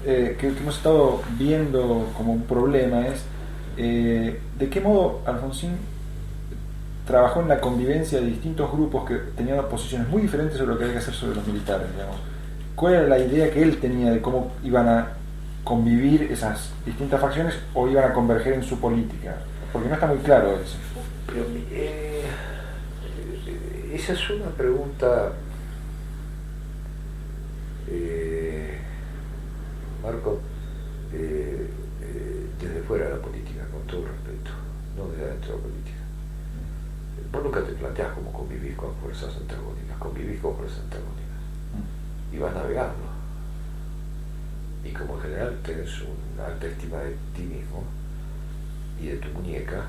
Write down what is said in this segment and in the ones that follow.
que hemos estado viendo como un problema es de qué modo Alfonsín trabajó en la convivencia de distintos grupos que tenían posiciones muy diferentes sobre lo que había que hacer sobre los militares, digamos. ¿Cuál era la idea que él tenía de cómo iban a convivir esas distintas facciones o iban a converger en su política? Porque no está muy claro eso. Pero, esa es una pregunta, eh, Marco, desde fuera de la política, con todo respeto, no desde adentro de la política. Vos nunca te planteás cómo convivir con fuerzas antagónicas, convivís con fuerzas antagónicas y vas navegando. Y como en general tenés una alta estima de ti mismo y de tu muñeca,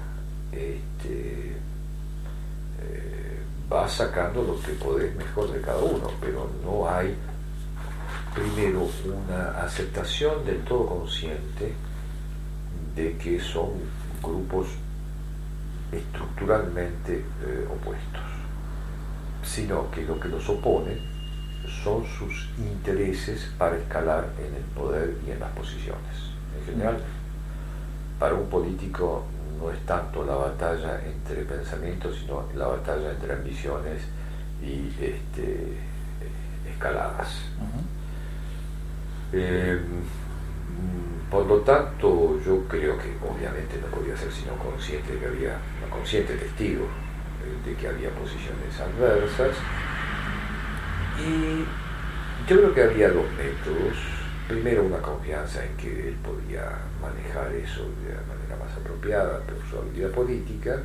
vas sacando lo que podés mejor de cada uno, pero no hay primero una aceptación del todo consciente de que son grupos estructuralmente opuestos, sino que lo que los opone son sus intereses para escalar en el poder y en las posiciones. En general, para un político no es tanto la batalla entre pensamientos, sino la batalla entre ambiciones y escaladas. Por lo tanto, yo creo que obviamente no podía ser sino consciente de que había, no consciente testigo de que había posiciones adversas, y yo creo que había dos métodos. Primero, una confianza en que él podía manejar eso de la manera más apropiada por su habilidad política,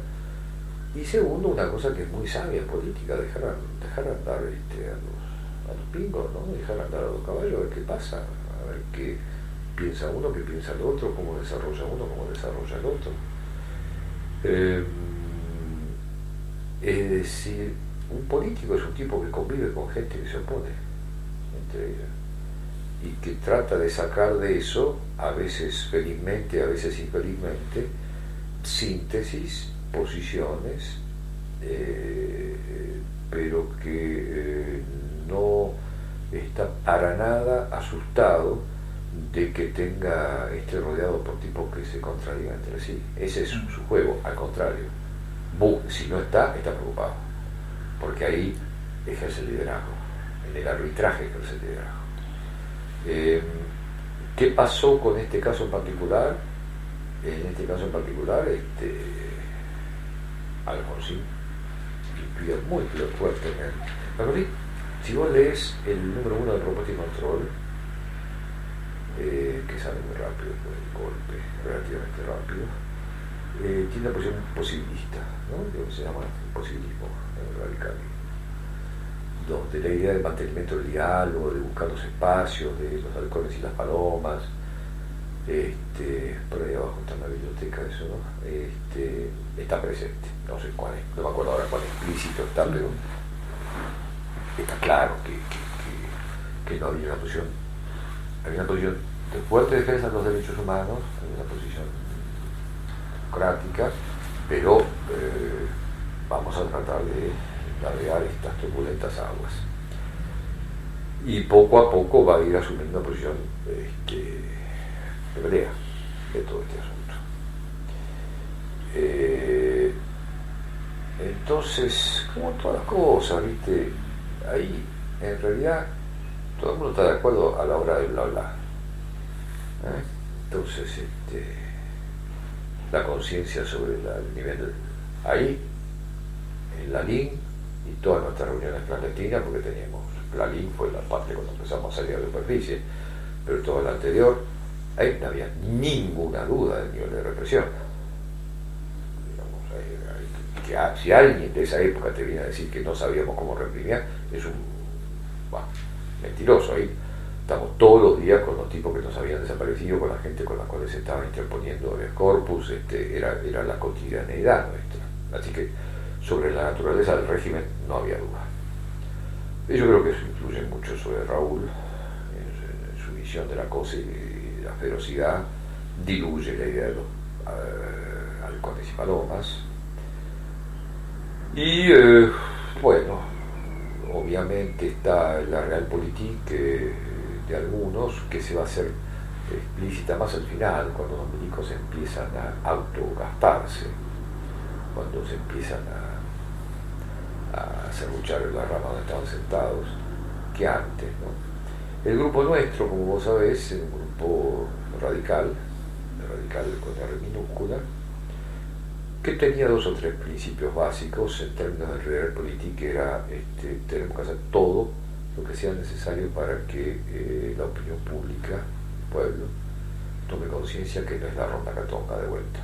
y segundo, una cosa que es muy sabia en política, dejar andar a los pingos, ¿no? Dejar andar a los caballos, a ver qué pasa, a ver qué piensa uno, qué piensa el otro, cómo desarrolla uno, cómo desarrolla el otro. Es decir, un político es un tipo que convive con gente que se opone entre ellos y que trata de sacar de eso, a veces felizmente, a veces infelizmente, síntesis, posiciones, pero que no está para nada asustado de que esté rodeado por tipos que se contradigan entre sí. Ese es su juego, al contrario. Si no está preocupado, porque ahí ejerce el liderazgo, en el arbitraje ejerce el liderazgo. ¿Qué pasó con este caso en particular? En este caso en particular, Alfonsín influyó muy fuertemente. Alfonsín, si vos lees el número 1 de Propuesta y Control, que sale muy rápido después del golpe, relativamente rápido, tiene una posición posibilista, ¿no? Lo que se llama posibilismo radical, donde la idea del mantenimiento del diálogo, de buscar los espacios, de los halcones y las palomas, por ahí abajo está en la biblioteca eso, ¿no? Está presente, no sé cuál es, no me acuerdo ahora cuál explícito está, pero está claro que no había había una posición de fuerte defensa de los derechos humanos, había una posición democrática, pero vamos a tratar de navegar estas turbulentas aguas. Y poco a poco va a ir asumiendo una posición de pelea de todo este asunto. Entonces, como todas las cosas, ¿viste? Ahí, en realidad, todo el mundo está de acuerdo a la hora del bla bla. Entonces, la conciencia sobre el nivel ahí, en la LIN y todas nuestras reuniones clandestinas, porque la LIN fue la parte cuando empezamos a salir a la superficie, pero todo lo anterior, ahí no había ninguna duda del nivel de represión. Digamos, si alguien de esa época te viene a decir que no sabíamos cómo reprimir, es un mentiroso. Ahí estamos todos los días con los tipos que nos habían desaparecido, con la gente con la cual se estaba interponiendo el corpus, era la cotidianeidad nuestra. Así que sobre la naturaleza del régimen no había duda. Y yo creo que eso influye mucho sobre Raúl, en su visión de la cosa y la ferocidad, diluye la idea de los halcones y palomas. Y bueno, obviamente está la realpolitik de algunos, que se va a hacer explícita más al final, cuando los milicos empiezan a autogastarse, cuando se empiezan a serruchar en la rama donde estaban sentados, que antes, ¿no? El grupo nuestro, como vos sabés, es un grupo radical con R minúscula, que tenía 2 o 3 principios básicos en términos de realpolitik, que era tenemos que hacer todo lo que sea necesario para que la opinión pública, el pueblo, tome conciencia que no es la ronda catonga de vuelta.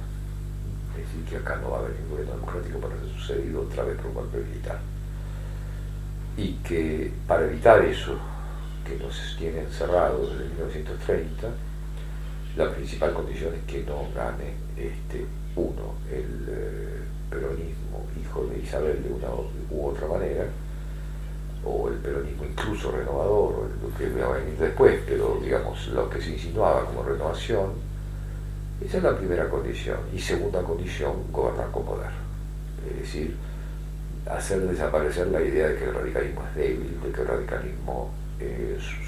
Es decir, que acá no va a haber ningún gobierno democrático para ser sucedido otra vez por un golpe militar. Y que para evitar eso, que nos tiene encerrados desde 1930, la principal condición es que no gane el peronismo hijo de Isabel de una u otra manera, o el peronismo incluso renovador, o lo que va a venir después, pero digamos lo que se insinuaba como renovación. Esa es la primera condición. Y segunda condición, gobernar con poder. Es decir, hacer desaparecer la idea de que el radicalismo es débil, de que el radicalismo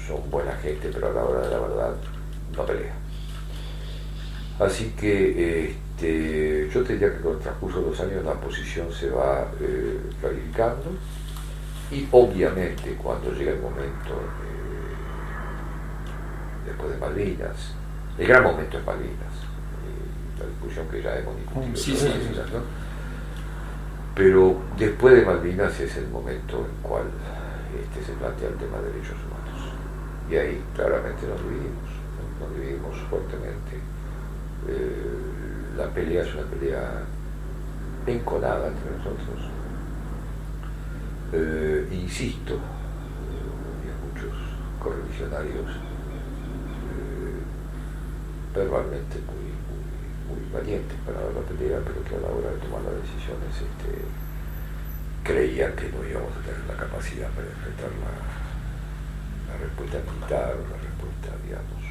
son buena gente, pero a la hora de la verdad no pelea. Así que yo te diría que con el transcurso de los años la posición se va clarificando, y obviamente cuando llega el momento después de Malvinas, el gran momento es Malvinas, la discusión que ya hemos discutido, ¿no? Pero después de Malvinas es el momento en el cual se plantea el tema de derechos humanos, y ahí claramente nos dividimos fuertemente. La pelea es una pelea enconada entre nosotros. Insisto, y a muchos correligionarios verbalmente muy valientes para dar la pelea, pero que a la hora de tomar las decisiones creían que no íbamos a tener la capacidad para enfrentar la respuesta militar, o la respuesta, digamos,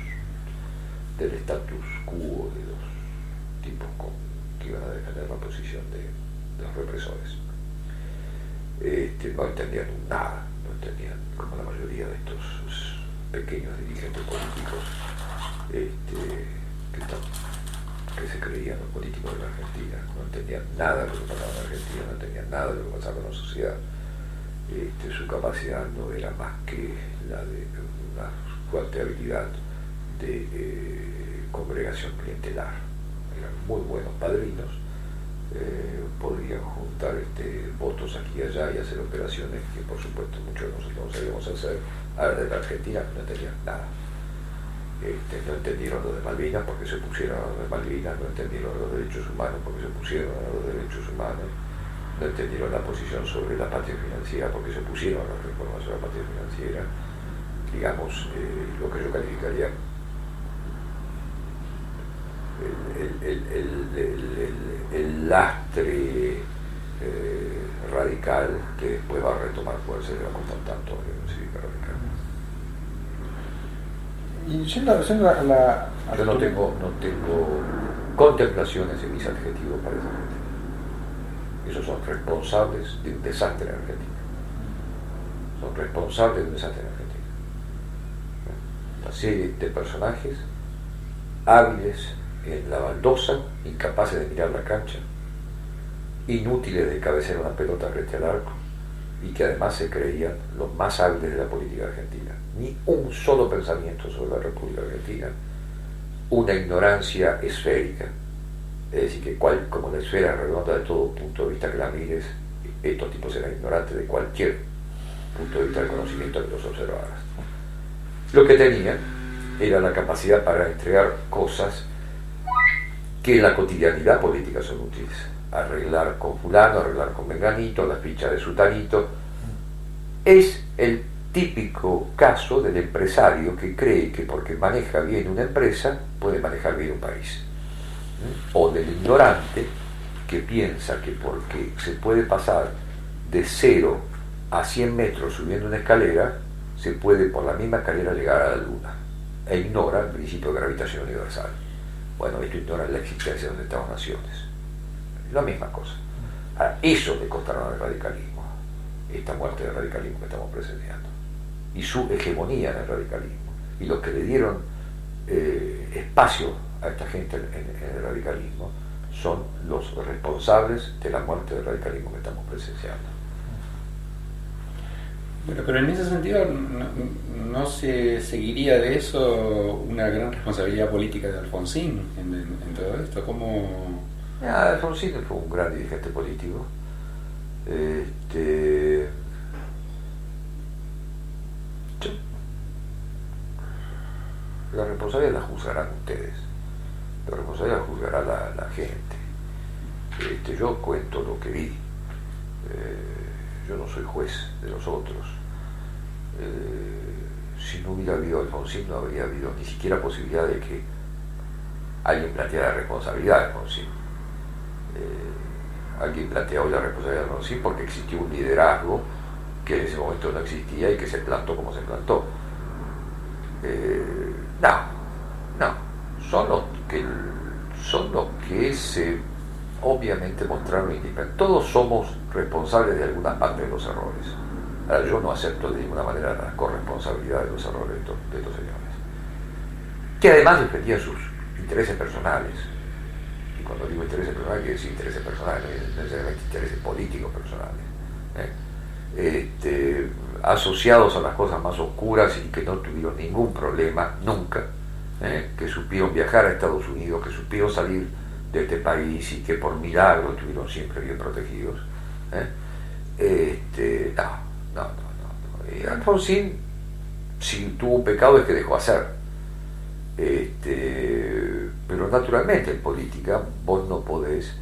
del status quo de los tipos que iban a defender la posición de los represores. No entendían nada, no entendían, como la mayoría de estos pequeños dirigentes políticos que se creían los políticos de la Argentina, no entendían nada de lo que pasaba en Argentina, no entendían nada de lo que pasaba en la sociedad. Su capacidad no era más que la de una fuerte habilidad de congregación clientelar. Eran muy buenos padrinos, podían juntar votos aquí y allá y hacer operaciones que por supuesto muchos de nosotros no sabíamos hacer. Ahora de la Argentina no entendían nada. No entendieron lo de Malvinas porque se pusieron a lo de Malvinas, no entendieron los derechos humanos porque se pusieron a los derechos humanos, no entendieron la posición sobre la patria financiera porque se pusieron a las reformas sobre la patria financiera, digamos, lo que yo calificaría el lastre radical que después va a retomar fuerza y le va a costar tanto a la Unión Cívica Radical. Y yo no tengo contemplaciones en mis adjetivos para esa gente. Esos son responsables de un desastre en Argentina. Son responsables de un desastre en Argentina. Una serie de personajes hábiles en la baldosa, incapaces de mirar la cancha, inútiles de cabecear una pelota frente al arco, y que además se creían los más hábiles de la política argentina. Ni un solo pensamiento sobre la República Argentina, una ignorancia esférica, es decir, que como la esfera redonda de todo punto de vista que la mires, estos tipos eran ignorantes de cualquier punto de vista del conocimiento que los observaras. Lo que tenían era la capacidad para entregar cosas que en la cotidianidad política son útiles. Arreglar con fulano, arreglar con menganito, las fichas de sutanito. Es el típico caso del empresario que cree que porque maneja bien una empresa puede manejar bien un país, o del ignorante que piensa que porque se puede pasar de 0 a 100 metros subiendo una escalera se puede por la misma escalera llegar a la luna, e ignora el principio de gravitación universal. Bueno, esto ignora la existencia de los Estados-naciones, la misma cosa. A eso le costaron al radicalismo, esta muerte del radicalismo que estamos presenciando, y su hegemonía en el radicalismo, y los que le dieron espacio a esta gente en el radicalismo son los responsables de la muerte del radicalismo que estamos presenciando. Bueno, pero en ese sentido no se seguiría de eso una gran responsabilidad política de Alfonsín en todo esto. ¿Cómo? Alfonsín fue un gran dirigente político. La responsabilidad la juzgarán ustedes, la responsabilidad la juzgará la gente. Yo cuento lo que vi. Yo no soy juez de los otros. Si no hubiera habido Alfonsín, no habría habido ni siquiera posibilidad de que alguien planteara la responsabilidad de Alfonsín. Alguien planteó la responsabilidad de Alfonsín porque existió un liderazgo que en ese momento no existía y que se plantó como se plantó. No, son los que se obviamente mostraron indispensables. Todos somos responsables de alguna parte de los errores. Ahora, yo no acepto de ninguna manera la corresponsabilidad de los errores de estos señores, que además defendían sus intereses personales. Y cuando digo intereses personales, quiero decir intereses personales, no necesariamente intereses políticos personales, asociados a las cosas más oscuras y que no tuvieron ningún problema nunca, que supieron viajar a Estados Unidos, que supieron salir de este país y que por milagro estuvieron siempre bien protegidos. No. Alfonsín, si tuvo un pecado, es que dejó hacer. Pero naturalmente en política vos no podés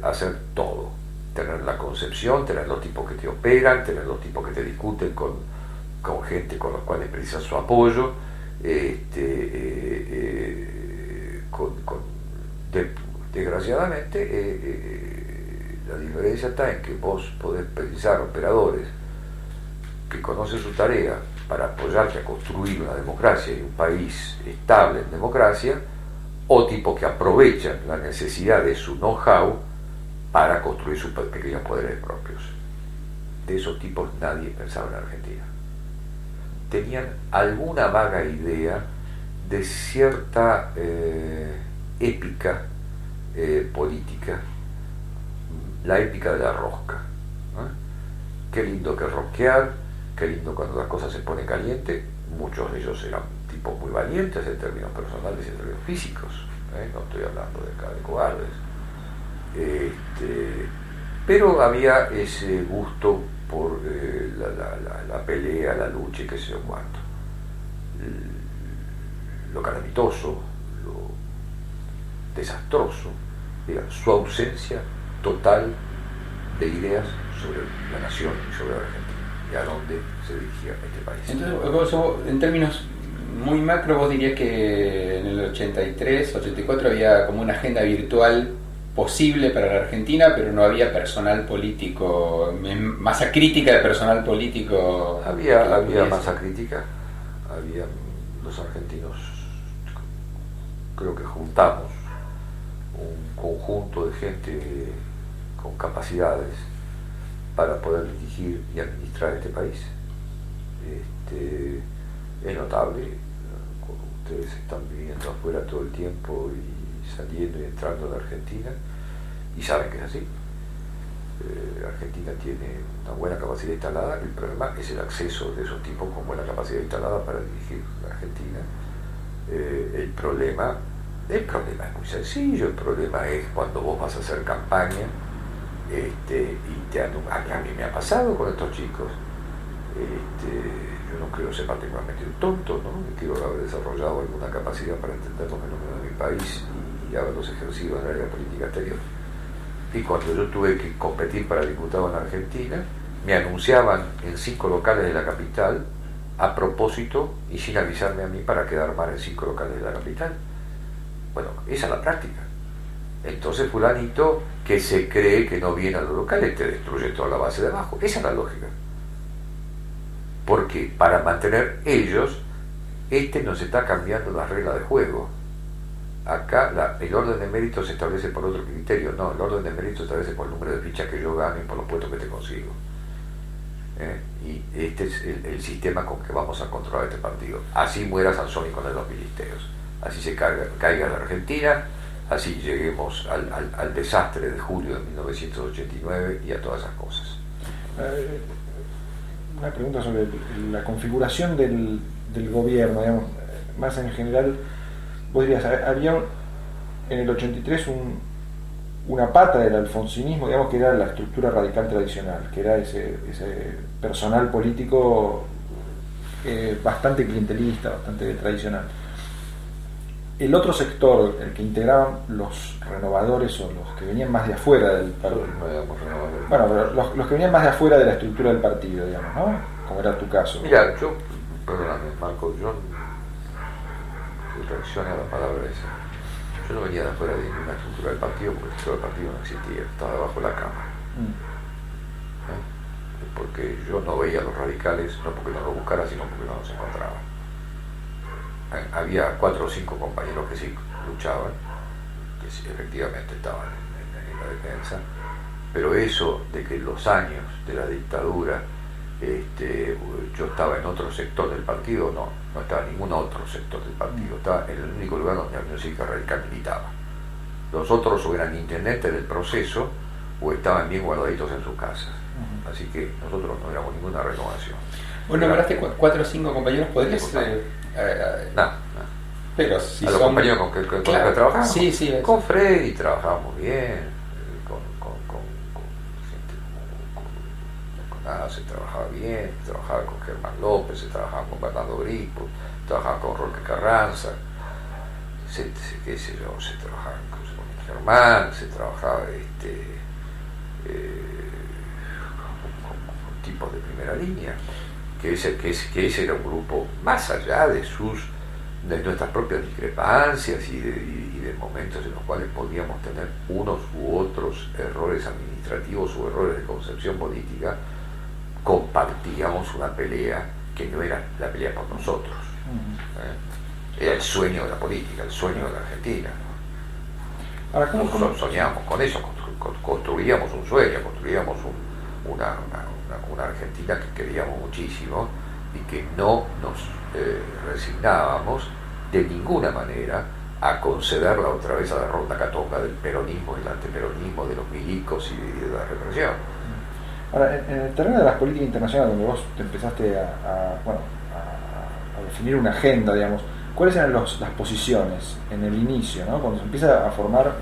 hacer todo. Tener la concepción, tener los tipos que te operan, tener los tipos que te discuten con gente con los cuales precisas su apoyo. Desgraciadamente, la diferencia está en que vos podés precisar operadores que conocen su tarea para apoyarte a construir una democracia y un país estable en democracia, o tipos que aprovechan la necesidad de su know-how para construir sus pequeños poderes propios. De esos tipos nadie pensaba en Argentina. Tenían alguna vaga idea de cierta épica política, la épica de la rosca. Qué lindo que rosquear, qué lindo cuando las cosas se ponen calientes. Muchos de ellos eran tipos muy valientes en términos personales y en términos físicos, no estoy hablando de acá de cobardes. Pero había ese gusto por la pelea, la lucha y qué sé yo cuánto. Lo calamitoso, lo desastroso era su ausencia total de ideas sobre la nación y sobre la Argentina y a dónde se dirigía este país. Entonces, en términos muy macro, vos dirías que en el 83, 84 había como una agenda virtual posible para la Argentina, pero no había personal político, masa crítica de personal político. Había masa crítica, había los argentinos, creo que juntamos un conjunto de gente con capacidades para poder dirigir y administrar este país. Es notable, ustedes están viviendo afuera todo el tiempo y saliendo y entrando en Argentina y saben que es así. Argentina tiene una buena capacidad instalada, el problema es el acceso de esos tipos con buena capacidad instalada para dirigir la Argentina. El problema es muy sencillo, el problema es cuando vos vas a hacer campaña y a mí me ha pasado con estos chicos. Yo no creo ser particularmente un tonto, ¿no? Quiero haber desarrollado alguna capacidad para entender los fenómenos de mi país y haberlos ejercido en el área política exterior. Y cuando yo tuve que competir para diputado en Argentina, me anunciaban en 5 locales de la capital a propósito y sin avisarme a mí para quedar mal en 5 locales de la capital. Bueno, esa es la práctica. Entonces fulanito que se cree que no viene a los locales te destruye toda la base de abajo. Esa es la lógica. Porque para mantener ellos, nos está cambiando las reglas de juego. Acá el orden de mérito se establece por otro criterio. No, el orden de mérito se establece por el número de fichas que yo gano y por los puestos que te consigo. Y este es el sistema con que vamos a controlar este partido. Así muera Sansón y con los filisteos. así se caiga la Argentina, así lleguemos al desastre de julio de 1989 y a todas esas cosas. Una pregunta sobre la configuración del gobierno, digamos, más en general. Vos dirías, había en el 83 una pata del alfonsinismo, digamos, que era la estructura radical tradicional, que era ese personal político bastante clientelista, bastante tradicional. El otro sector, el que integraban los renovadores o los que venían más de afuera del partido. Bueno, pero los que venían más de afuera de la estructura del partido, digamos, ¿no? Como era tu caso. Mira, perdóname, Marco, yo reaccioné a la palabra esa. Yo no venía de afuera de ninguna estructura del partido, porque la estructura del partido no existía, estaba debajo de la cama. Porque yo no veía a los radicales, no porque no los buscara, sino porque no los encontraba. Había 4 o 5 compañeros que sí luchaban, que sí, efectivamente estaban en la defensa, pero eso de que en los años de la dictadura yo estaba en otro sector del partido, no estaba en ningún otro sector del partido, estaba en el único lugar donde la Unión Cívica Radical militaba. Los otros o eran intendentes del proceso o estaban bien guardaditos en sus casas. Así que nosotros no éramos ninguna renovación. Vos nombraste 4 o 5 compañeros, ¿podrías...? No. Pero si a los son... compañeros con los que trabajamos. Sí, con Freddy trabajábamos bien, con se trabajaba bien, trabajaba con Germán López, se trabajaba con Bernardo Gripo, trabajaba con Roque Carranza, se trabajaba incluso con Germán, se trabajaba con tipos de primera línea, que ese era un grupo más allá de nuestras propias discrepancias y de momentos en los cuales podíamos tener unos u otros errores administrativos o errores de concepción política. Compartíamos una pelea que no era la pelea por nosotros, era el sueño de la política, el sueño de la Argentina. Ahora, ¿cómo? Soñábamos con eso, construíamos un sueño, construíamos una Argentina que queríamos muchísimo y que no nos resignábamos de ninguna manera a concederla otra vez a la ronda catonga del peronismo y el antiperonismo, de los milicos y de la represión. Ahora, en el terreno de las políticas internacionales, donde vos te empezaste a definir una agenda, digamos, ¿cuáles eran las posiciones en el inicio, ¿no? Cuando se empieza a formar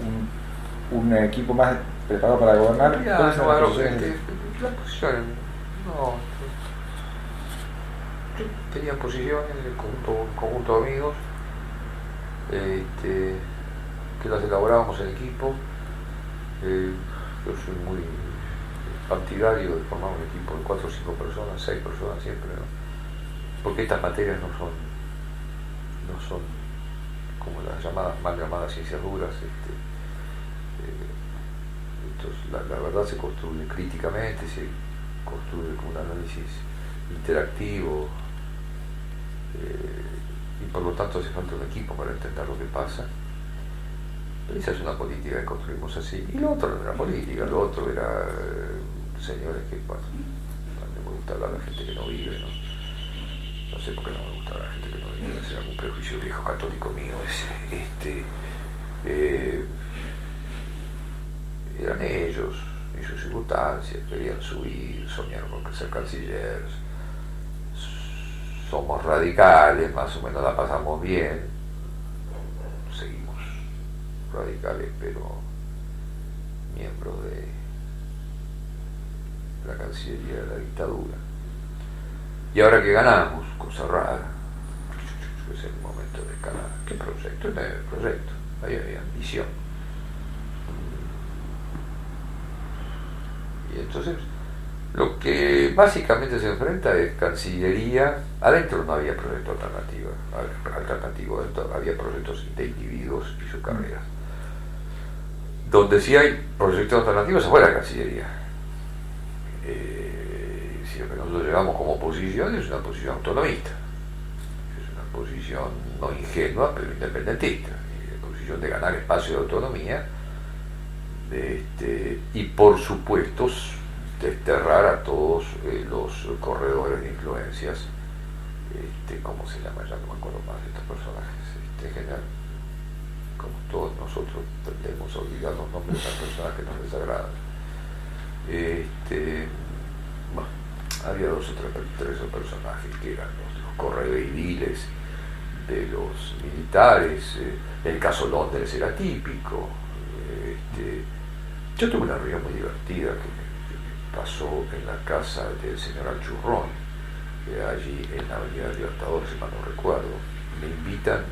un equipo más preparado para gobernar? ¿Cuáles eran las posiciones? Las posiciones, no. Yo tenía posiciones con un conjunto de amigos que las elaborábamos en equipo. Yo soy muy partidario de formar un equipo de 4 o 5 personas, 6 personas siempre, ¿no? Porque estas materias no son como las mal llamadas ciencias duras. Entonces, la verdad se construye críticamente, se construye con un análisis interactivo, y por lo tanto hace falta un equipo para entender lo que pasa. Esa es una política que construimos así. Y lo otro no era política, lo otro era señores que, bueno, no me gusta hablar de la gente que no vive, ¿no? No sé por qué no me gusta hablar de la gente que no vive, es algún prejuicio viejo católico mío ese. Eran ellos y sus circunstancias, querían subir, soñaron con ser cancilleres. Somos radicales, más o menos la pasamos bien, seguimos radicales, pero miembros de la Cancillería de la dictadura. Y ahora que ganamos, cosa rara, es el momento de escalar. ¿Qué proyecto? No hay proyecto, ahí había ambición. Y entonces, lo que básicamente se enfrenta es Cancillería. Adentro no había proyecto alternativo, había proyectos de individuos y sus carreras. Donde sí hay proyectos alternativos afuera de la Cancillería. Si lo que nosotros llevamos como posición es una posición autonomista, es una posición no ingenua pero independentista, la posición de ganar espacio de autonomía, y por supuesto desterrar a todos los corredores de influencias, ¿cómo se llama? Ya no me acuerdo más de estos personajes, en general, como todos nosotros tendemos a olvidar los nombres de las personas que nos desagradan. Bueno, había dos o tres personajes que eran los correveidiles de los militares. El caso Londres era típico. Yo tuve una reunión muy divertida que pasó en la casa del señor Alchurrón, allí en la Avenida Libertador, si mal no recuerdo. Me invitan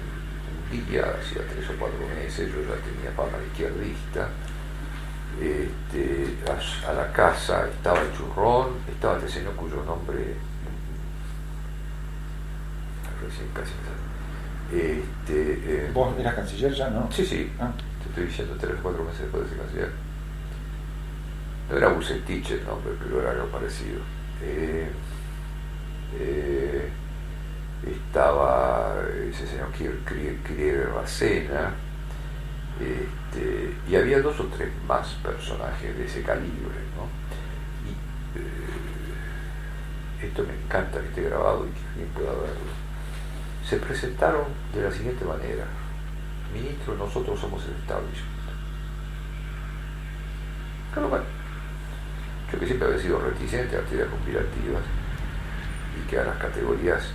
un día, hacía 3 o 4 meses, yo ya tenía fama de izquierdista. A la casa estaba el Churrón, estaba este señor cuyo nombre recién casi me sale. ¿Vos eras canciller ya, no? Sí, sí. Te estoy diciendo 3 o 4 meses después de ser canciller. No era Bucetich el nombre, pero era algo parecido. Estaba ese señor Krieger Bacena, y había 2 o 3 más personajes de ese calibre, ¿no? Y esto me encanta que esté grabado y que alguien pueda verlo. Se presentaron de la siguiente manera: ministro, nosotros somos el establishment. Claro, bueno, yo que siempre había sido reticente a teorías conspirativas y que a las categorías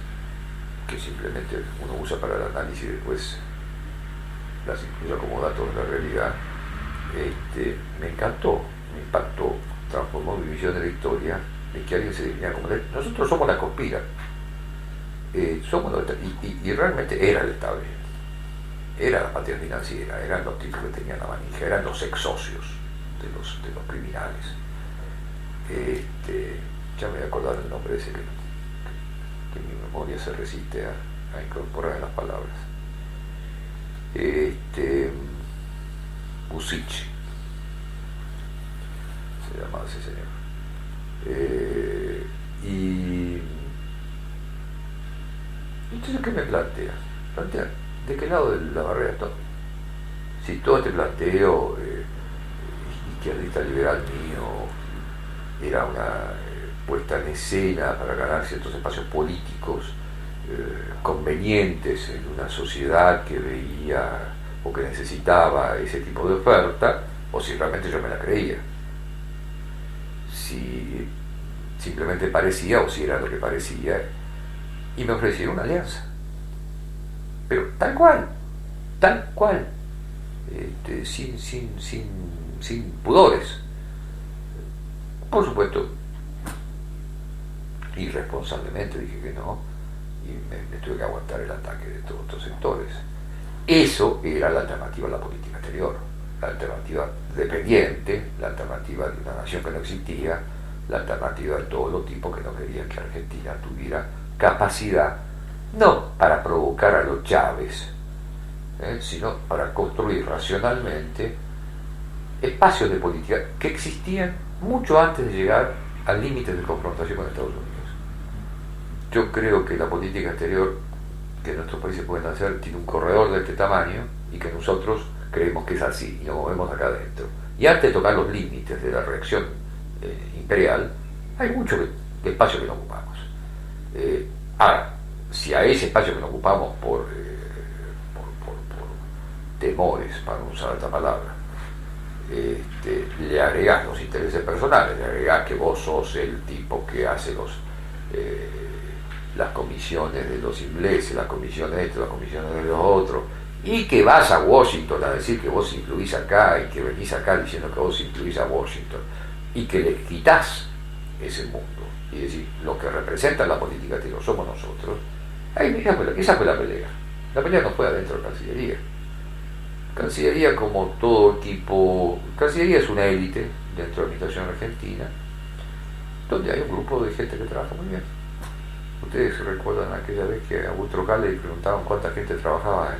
que simplemente uno usa para el análisis y después las incluye como datos de la realidad, me encantó, me impactó, transformó mi visión de la historia, de que alguien se definía como nosotros somos la conspira, y realmente era el establishment, era la patria financiera, eran los tipos que tenían la manija, eran los ex socios de los criminales. Ya me voy a acordar el nombre ese que mi memoria se resiste a incorporar en las palabras. Bucich se llamaba ese señor. Y entonces, ¿qué me plantea? Plantea de qué lado de la barrera está. Si todo este planteo izquierdista liberal mío era una puesta en escena para ganar ciertos espacios políticos convenientes en una sociedad que veía o que necesitaba ese tipo de oferta, o si realmente yo me la creía, si simplemente parecía o si era lo que parecía, y me ofrecieron una alianza, pero tal cual, sin pudores. Por supuesto, irresponsablemente dije que no, y me tuve que aguantar el ataque de todos estos sectores. Eso era la alternativa a la política exterior, la alternativa dependiente, la alternativa de una nación que no existía, la alternativa de todos los tipos que no querían que Argentina tuviera capacidad, no para provocar a los Chávez, sino para construir racionalmente espacios de política que existían mucho antes de llegar al límite de confrontación con Estados Unidos. Yo creo que la política exterior que nuestros países pueden hacer tiene un corredor de este tamaño y que nosotros creemos que es así y nos movemos acá adentro. Y antes de tocar los límites de la reacción imperial, hay mucho espacio que no ocupamos. Ahora, si a ese espacio que no ocupamos por temores, para no usar esta palabra, le agregás los intereses personales, le agregás que vos sos el tipo que hace las comisiones de los ingleses, las comisiones de esto, las comisiones de los otros, y que vas a Washington a decir que vos influís acá y que venís acá diciendo que vos influís a Washington y que le quitás ese mundo y decir lo que representa la política exterior somos nosotros. Esa fue la pelea. La pelea no fue adentro de la Cancillería. Cancillería, como todo equipo, Cancillería es una élite dentro de la administración argentina, donde hay un grupo de gente que trabaja muy bien. Ustedes se recuerdan aquella vez que a Augusto Cale le preguntaban cuánta gente trabajaba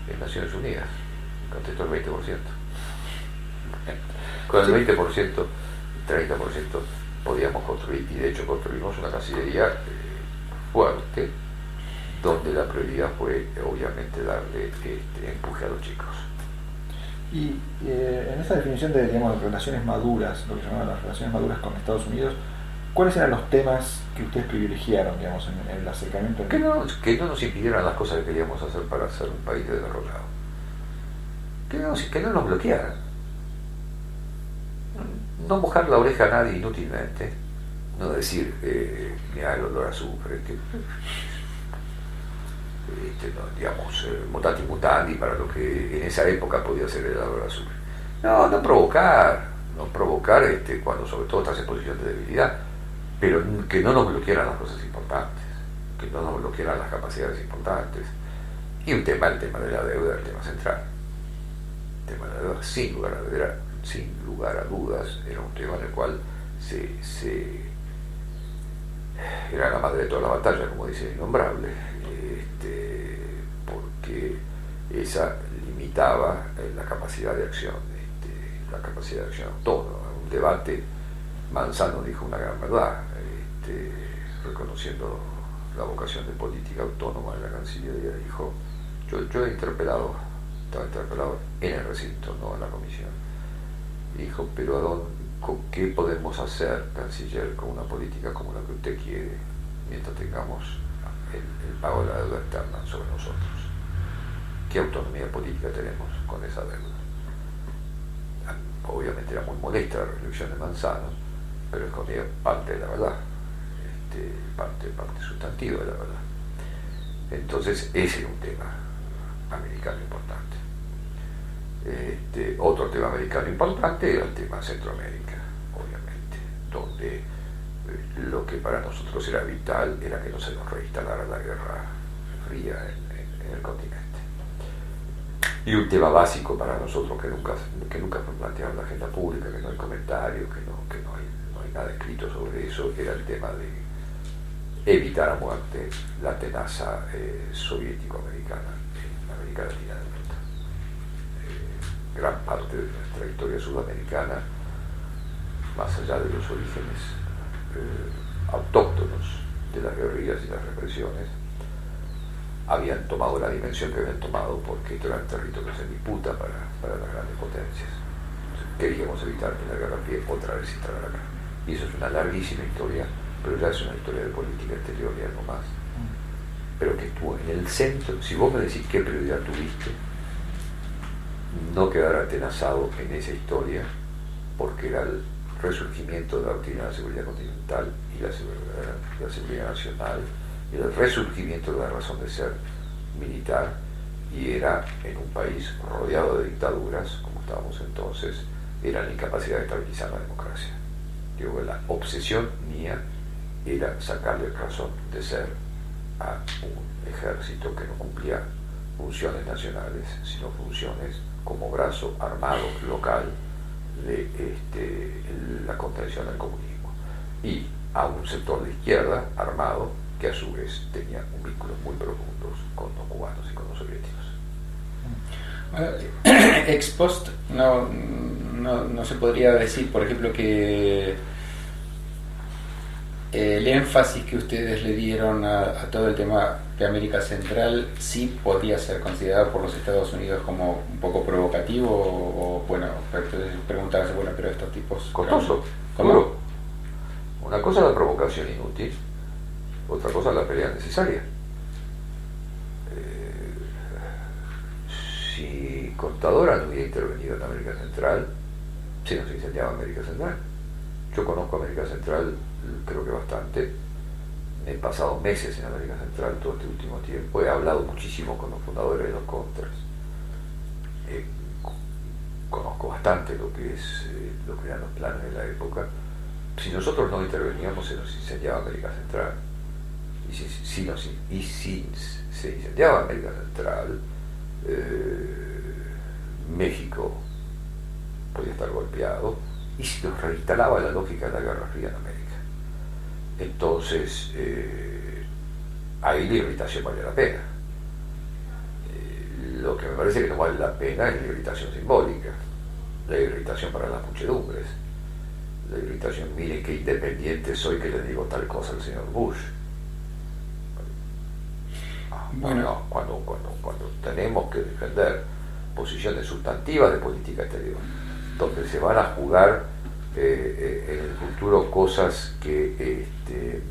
en Naciones Unidas, contestó el 20%. Con el 20%, 30% podíamos construir, y de hecho construimos una Cancillería fuerte, donde la prioridad fue obviamente darle empuje a los chicos. Y en esta definición de, digamos, relaciones maduras, lo que se llaman las relaciones maduras con Estados Unidos, ¿cuáles eran los temas que ustedes privilegiaron, digamos, en el acercamiento? Que no nos impidieran las cosas que queríamos hacer para ser un país desarrollado. Que no nos bloquearan. No mojar la oreja a nadie inútilmente. No decir, mira el olor a azufre, no, digamos, mutati mutandi para lo que en esa época podía ser el olor a azufre. No provocar cuando sobre todo estás en posición de debilidad, pero que no nos bloquearan las cosas importantes, que no nos bloquearan las capacidades importantes. Y el tema de la deuda, el tema central. El tema de la deuda, sin lugar a dudas, era un tema en el cual era la madre de toda la batalla, como dice el innombrable, porque esa limitaba la capacidad de acción autónoma. Un debate, Manzano dijo una gran verdad, reconociendo la vocación de política autónoma de la Cancillería, dijo, yo estaba interpelado en el recinto, no en la comisión. Dijo, pero ¿qué podemos hacer, canciller, con una política como la que usted quiere, mientras tengamos el pago de la deuda externa sobre nosotros? ¿Qué autonomía política tenemos con esa deuda? Obviamente era muy molesta la reflexión de Manzano, pero escondía parte de la verdad, parte sustantiva de la verdad. Entonces ese era un tema americano importante. Otro tema americano importante era el tema Centroamérica, obviamente, donde lo que para nosotros era vital era que no se nos reinstalara la Guerra Fría en el continente. Y un tema básico para nosotros que nunca fue planteado en la agenda pública, que no hay comentario, que no hay nada escrito sobre eso, era el tema de evitar a muerte la tenaza soviético-americana en América Latina del Norte. Gran parte de nuestra historia sudamericana, más allá de los orígenes autóctonos de las guerrillas y las represiones, habían tomado la dimensión que habían tomado porque esto era un territorio en disputa para las grandes potencias. Entonces, queríamos evitar que la Guerra Fría otra vez se instalara acá. Y eso es una larguísima historia, pero ya es una historia de política exterior y algo más. Pero que estuvo en el centro. Si vos me decís qué prioridad tuviste, no quedar atenazado en esa historia, porque era el resurgimiento de la doctrina de la seguridad continental y la seguridad nacional, y el resurgimiento de la razón de ser militar, y era en un país rodeado de dictaduras, como estábamos entonces, era la incapacidad de estabilizar la democracia. Digo, la obsesión mía era sacarle razón de ser a un ejército que no cumplía funciones nacionales, sino funciones como brazo armado local de la contención del comunismo, y a un sector de izquierda armado que a su vez tenía un vínculo muy profundo con los cubanos y con los soviéticos. Ex post no se podría decir, por ejemplo, que el énfasis que ustedes le dieron a todo el tema de América Central sí podía ser considerado por los Estados Unidos como un poco provocativo, o bueno, preguntarse, bueno, pero estos tipos... Costoso, ¿cómo? duro. Una cosa es la provocación inútil, otra cosa es la pelea necesaria. Si Contadora no hubiera intervenido en América Central, se nos incendiaba América Central. Yo conozco América Central, creo que bastante. He pasado meses en América Central todo este último tiempo. He hablado muchísimo con los fundadores de los contras. Conozco bastante lo que eran los planes de la época. Si nosotros no interveníamos, se nos incendiaba América Central. Y si se incendiaba América Central, México podía estar golpeado, y se nos reinstalaba la lógica de la Guerra Fría en América. Entonces, ahí la irritación vale la pena. Lo que me parece que no vale la pena es la irritación simbólica, la irritación para las muchedumbres, la irritación, mire qué independiente soy que le digo tal cosa al señor Bush. Bueno, cuando tenemos que defender posiciones sustantivas de política exterior, donde se van a jugar en el futuro cosas que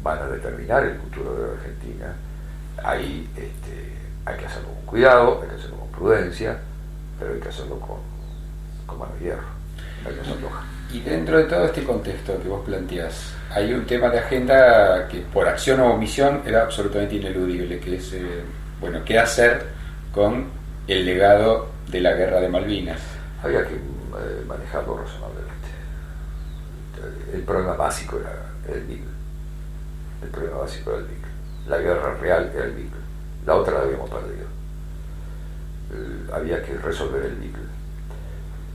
van a determinar el futuro de la Argentina. Ahí hay que hacerlo con cuidado, hay que hacerlo con prudencia, pero hay que hacerlo con mano de hierro, hay que hacerlo. Y dentro de todo este contexto que vos planteás, hay un tema de agenda que por acción o omisión era absolutamente ineludible, que es, qué hacer con el legado de la guerra de Malvinas. Había que manejarlo razonablemente. El problema básico era el Beagle. El problema básico era el Beagle. La guerra real era el Beagle. La otra la habíamos perdido. Había que resolver el Beagle.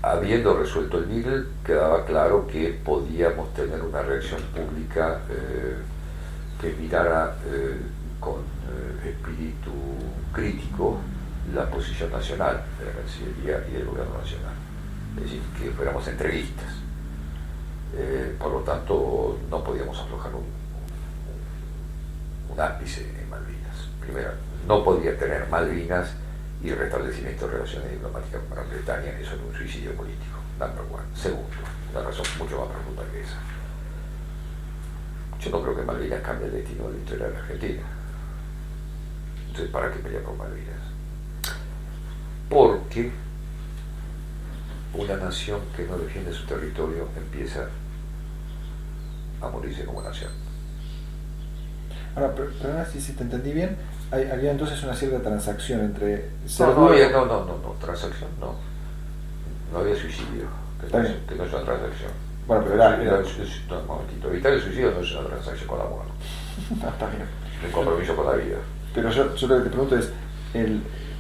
Habiendo resuelto el Beagle, quedaba claro que podíamos tener una reacción pública que mirara con espíritu crítico la posición nacional de la Cancillería y del Gobierno Nacional. Es decir, que fuéramos entreguistas. Por lo tanto, no podíamos aflojar un ápice en Malvinas. Primero, no podía tener Malvinas y restablecimiento de relaciones diplomáticas con Gran Bretaña, eso es un suicidio político, number one. Segundo, una razón mucho más profunda que esa. Yo no creo que Malvinas cambie el destino de la historia de la Argentina. Entonces, ¿para qué pelear por Malvinas? Porque una nación que no defiende su territorio empieza a morirse como nación. Ahora, pero si te entendí bien, había entonces una cierta transacción entre... No, transacción no. No había suicidio. Que no es una transacción. Bueno, pero era... un momentito. Evitar el suicidio no es una transacción con la muerte. No, está bien. Es un compromiso con la vida. Pero yo lo que te pregunto es,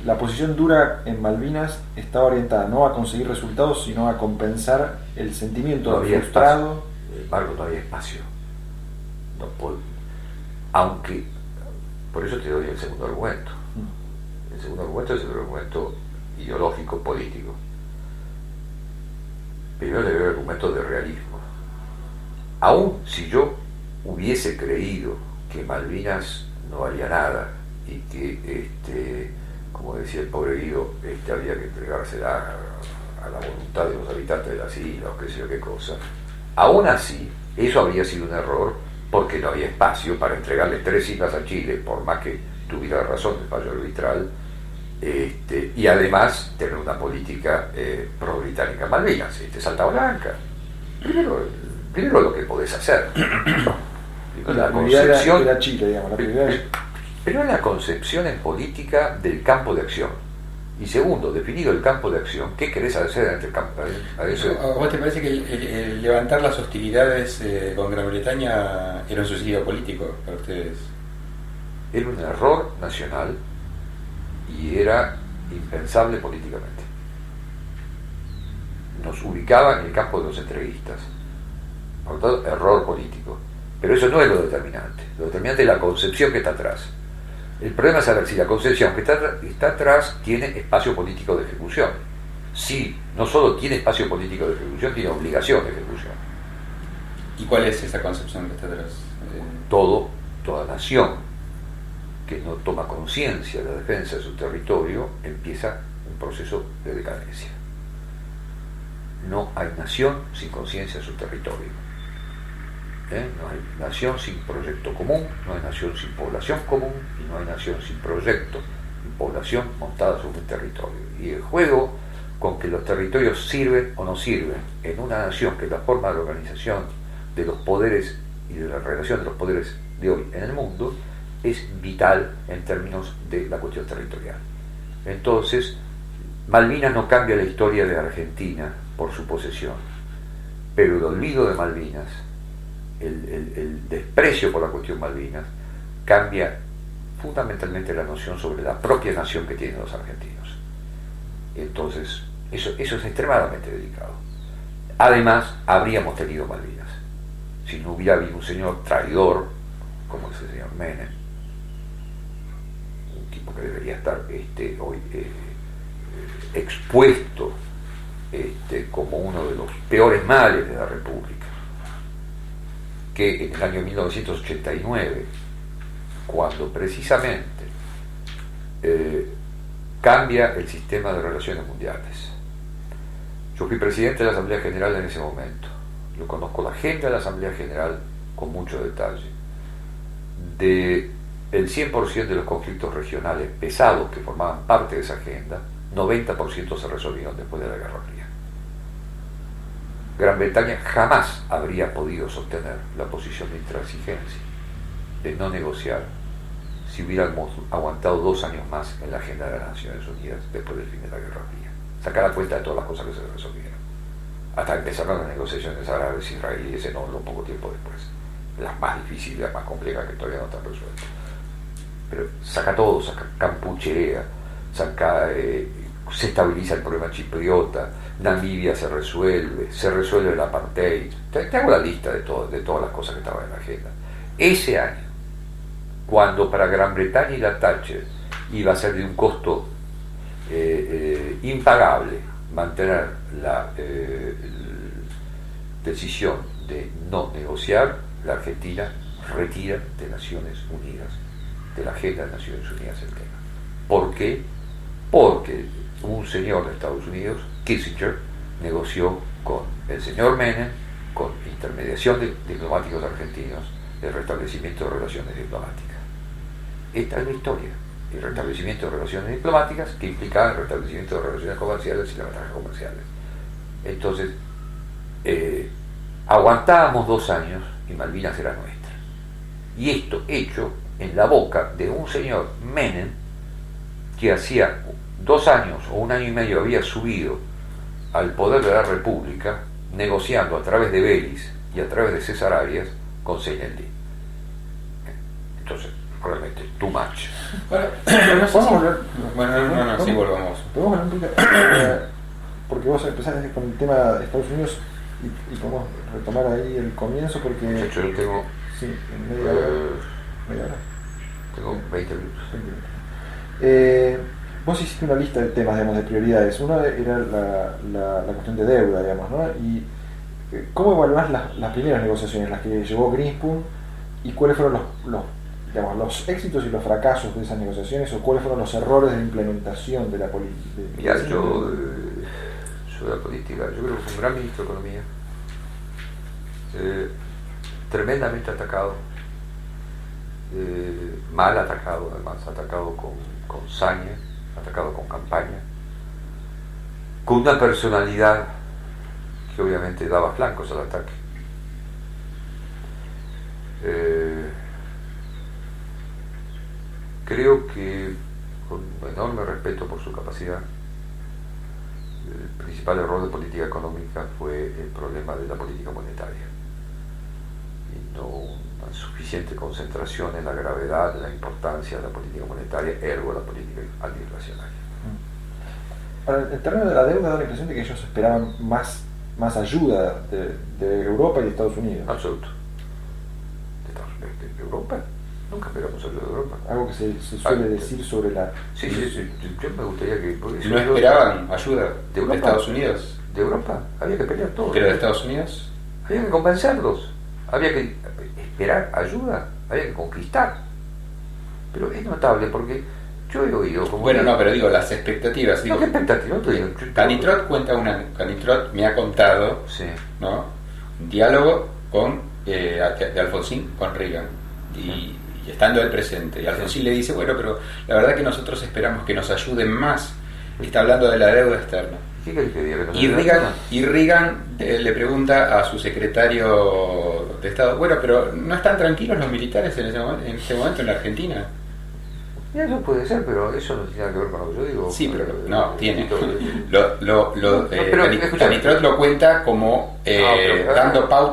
la posición dura en Malvinas estaba orientada no a conseguir resultados, sino a compensar el sentimiento frustrado. Marco, no había espacio. Aunque, por eso te doy el segundo argumento. El segundo argumento es el argumento ideológico, político. Primero debe haber el argumento de realismo. Aún si yo hubiese creído que Malvinas no valía nada y que, como decía el pobre Guido, había que entregársela a la voluntad de los habitantes de las islas, o qué sé yo qué cosa, aún así, eso habría sido un error, porque no había espacio para entregarle 3 islas a Chile, por más que tuviera razón el fallo arbitral, y además tener una política pro-británica en Malvinas, salta blanca. Primero lo que podés hacer. La concepción era Chile, digamos, pero la concepción en política del campo de acción. Y segundo, definido el campo de acción, ¿qué querés hacer entre el campo de acción? ¿A vos te parece que el levantar las hostilidades con Gran Bretaña era un suicidio político para ustedes? Era un error nacional y era impensable políticamente. Nos ubicaba en el campo de los entreguistas. Por lo tanto, error político. Pero eso no es lo determinante. Lo determinante es la concepción que está atrás. El problema es saber si la concepción que está atrás tiene espacio político de ejecución. Si no solo tiene espacio político de ejecución, tiene obligación de ejecución. ¿Y cuál es esa concepción que está atrás? Toda nación que no toma conciencia de la defensa de su territorio empieza un proceso de decadencia. No hay nación sin conciencia de su territorio. No hay nación sin proyecto común, no hay nación sin población común y no hay nación sin proyecto y población montada sobre un territorio. Y el juego con que los territorios sirven o no sirven en una nación, que es la forma de organización de los poderes y de la relación de los poderes de hoy en el mundo, es vital en términos de la cuestión territorial. Entonces, Malvinas no cambia la historia de Argentina por su posesión, pero el olvido de Malvinas, el desprecio por la cuestión Malvinas, cambia fundamentalmente la noción sobre la propia nación que tienen los argentinos. Entonces, eso es extremadamente delicado. Además, habríamos tenido Malvinas si no hubiera habido un señor traidor como ese señor Menem, un tipo que debería estar hoy expuesto como uno de los peores males de la República, que en el año 1989, cuando precisamente cambia el sistema de relaciones mundiales. Yo fui presidente de la Asamblea General en ese momento. yo conozco la agenda de la Asamblea General con mucho detalle, de el 100% de los conflictos regionales pesados que formaban parte de esa agenda, 90% se resolvieron después de la Guerra Fría. Gran Bretaña jamás habría podido sostener la posición de intransigencia, de no negociar, si hubiéramos aguantado 2 años más en la agenda de las Naciones Unidas después del fin de la Guerra Fría. Sacar a cuenta de todas las cosas que se resolvieron. Hasta empezaron las negociaciones árabes israelíes en un poco tiempo después. Las más difíciles, las más complejas, que todavía no están resueltas. Pero saca todo, saca campuchea, se estabiliza el problema chipriota, Namibia se resuelve el apartheid. Te hago la lista de todas las cosas que estaban en la agenda. Ese año, cuando para Gran Bretaña y la Thatcher iba a ser de un costo impagable mantener la decisión de no negociar, la Argentina retira de Naciones Unidas, de la agenda de Naciones Unidas el tema. ¿Por qué? Porque un señor de Estados Unidos, Kissinger, negoció con el señor Menem, con intermediación de diplomáticos argentinos, el restablecimiento de relaciones diplomáticas. Esta es la historia. El restablecimiento de relaciones diplomáticas que implicaba el restablecimiento de relaciones comerciales y las ventajas comerciales. Entonces, aguantábamos 2 años y Malvinas era nuestra. Y esto hecho en la boca de un señor Menem que hacía 2 años o 1 año y medio había subido al poder de la República negociando a través de Belis y a través de César Arias con Seynetti. Entonces, realmente, too much. ¿Podemos hablar? Bueno, sí, volvamos. Podemos hablar un poquito, porque vos empezaste con el tema de Estados Unidos y podemos retomar ahí el comienzo porque... De hecho, yo tengo... Sí, en media hora. Tengo 20 minutos. 20 minutos. Vos hiciste una lista de temas, digamos, de prioridades. Una era la cuestión de deuda, digamos, ¿no? Y ¿cómo evaluás las primeras negociaciones, las que llevó Greenspoon, y cuáles fueron los éxitos y los fracasos de esas negociaciones, o cuáles fueron los errores de la implementación de la política? Mira, yo sobre la política, yo creo que fue un gran ministro de Economía, tremendamente atacado, mal atacado, además, atacado con saña, atacado con campaña, con una personalidad que obviamente daba flancos al ataque. Creo que, con enorme respeto por su capacidad, el principal error de política económica fue el problema de la política monetaria y no una suficiente concentración en la gravedad, en la importancia de la política monetaria, ergo la política antiinflacionaria. Ahora, en el terreno de la deuda da la impresión de que ellos esperaban más ayuda de Europa y de Estados Unidos. Absoluto. ¿De Europa? Nunca esperamos ayuda de Europa. Algo que se suele decir sobre la... Sí, yo me gustaría que... ¿No esperaban ayuda de Europa? Estados Unidos? De Europa, había que pelear todo. ¿Pero de Estados Unidos? Había que convencerlos, había que esperar ayuda, había que conquistar. Pero es notable porque yo he oído como... Bueno, no, pero digo, las expectativas. No, ¿qué expectativas? Canitrot me ha contado, sí, ¿no? Un diálogo de Alfonsín con Reagan. Y estando él presente. Y Alfonsín le dice, bueno, pero la verdad que nosotros esperamos que nos ayuden más. Está hablando de la deuda externa. ¿Qué querés que diga? Y Reagan le pregunta a su secretario de Estado, bueno, pero ¿no están tranquilos los militares en ese momento en la Argentina? Ya, eso puede ser, pero eso no tiene nada que ver con lo que yo digo. Sí, pero no, tiene. Pero Canitrot lo cuenta como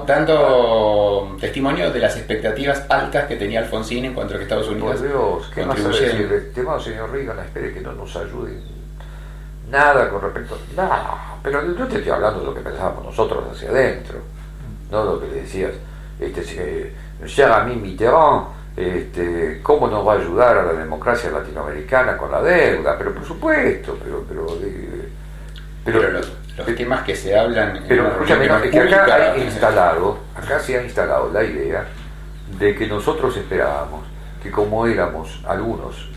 dando testimonio de las expectativas altas que tenía Alfonsín en cuanto a que Estados Unidos por Dios, ¿qué más a decir? Estimado señor Reagan, espere que no nos ayude nada con respecto... Nada, pero yo te estoy hablando de lo que pensábamos nosotros hacia adentro, no lo que le decías, cher ami Mitterrand, ¿cómo nos va a ayudar a la democracia latinoamericana con la deuda? Pero por supuesto, pero los temas que se hablan pero escúchame, no, es que acá se ha instalado la idea de que nosotros esperábamos que como éramos algunos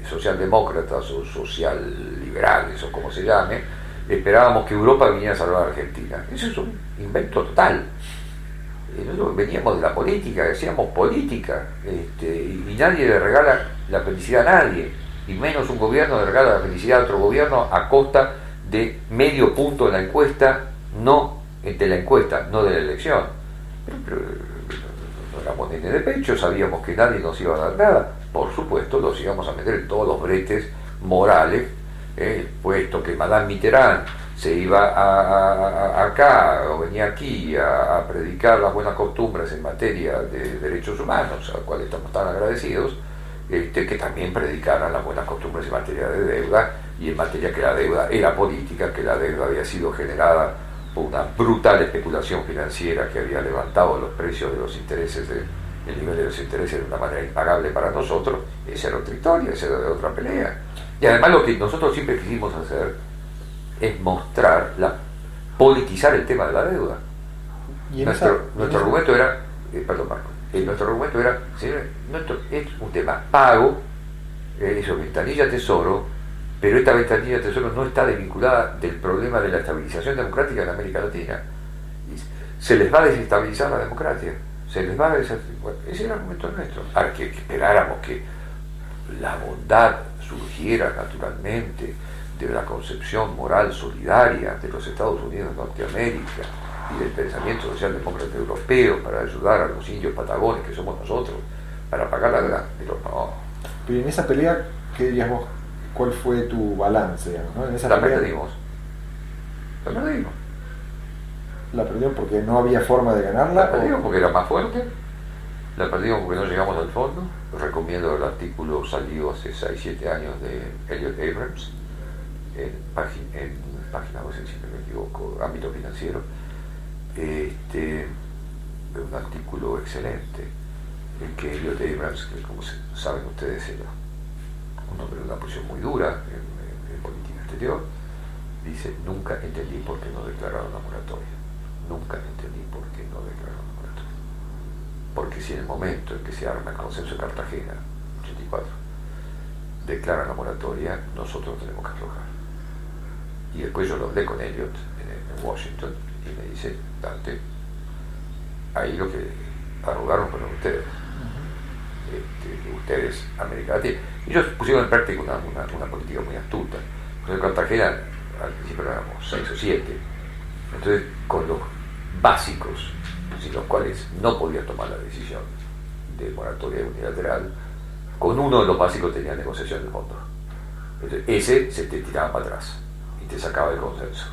socialdemócratas o socialliberales o como se llame, esperábamos que Europa viniera a salvar a Argentina. Eso es un invento total. Nosotros veníamos de la política, hacíamos política, y nadie le regala la felicidad a nadie, y menos un gobierno le regala la felicidad a otro gobierno a costa de medio punto en la encuesta, no de la encuesta, no de la elección. Pero no éramos nene de pecho, sabíamos que nadie nos iba a dar nada. Por supuesto, los íbamos a meter en todos los bretes morales, puesto que Madame Mitterrand se iba acá o venía aquí a predicar las buenas costumbres en materia de derechos humanos, a los cuales estamos tan agradecidos, que también predicaran las buenas costumbres en materia de deuda, y en materia que la deuda era política, que la deuda había sido generada por una brutal especulación financiera que había levantado los precios de los intereses, el nivel de los intereses de una manera impagable para nosotros. Esa era otra historia, esa era otra pelea. Y además lo que nosotros siempre quisimos hacer es politizar el tema de la deuda. Y nuestro argumento era, perdón Marco, nuestro argumento era, señores, es un tema pago, eso, ventanilla tesoro, pero esta ventanilla tesoro no está desvinculada del problema de la estabilización democrática en América Latina. Se les va a desestabilizar la democracia, se les va a desestabilizar. Bueno, ese era el argumento nuestro. Ahora que esperáramos que la bondad surgiera naturalmente de la concepción moral solidaria de los Estados Unidos de Norteamérica y del pensamiento socialdemócrata europeo para ayudar a los indios patagones que somos nosotros, para pagar la deuda, pero no. Pero en esa pelea, ¿qué dirías vos? ¿Cuál fue tu balance? ¿No? En esa La pelea, perdimos. ¿La perdieron porque no había forma de ganarla? La perdimos porque era más fuerte, la perdimos porque no llegamos al fondo. Recomiendo el artículo salido hace 6-7 años de Elliot Abrams, en página, no sé si me equivoco, ámbito financiero, un artículo excelente, en que Elliot Abrams, que como saben ustedes era un hombre de una posición muy dura en política exterior, dice: nunca entendí por qué no declararon la moratoria, nunca entendí por qué no declararon la moratoria, porque si en el momento en que se arma el consenso de Cartagena, 84, declaran la moratoria, nosotros tenemos que aflojar. Y después yo lo hablé con Elliot en Washington y me dice: Dante, ahí lo que arrugaron fueron ustedes, ustedes, América Latina. Y ellos pusieron en práctica una política muy astuta. Porque en Cartagena al principio éramos 6 o 7, entonces con los básicos, sin los cuales no podía tomar la decisión de moratoria unilateral, con uno de los básicos tenía negociación de fondo. Entonces ese se te tiraba para atrás y te sacaba del consenso.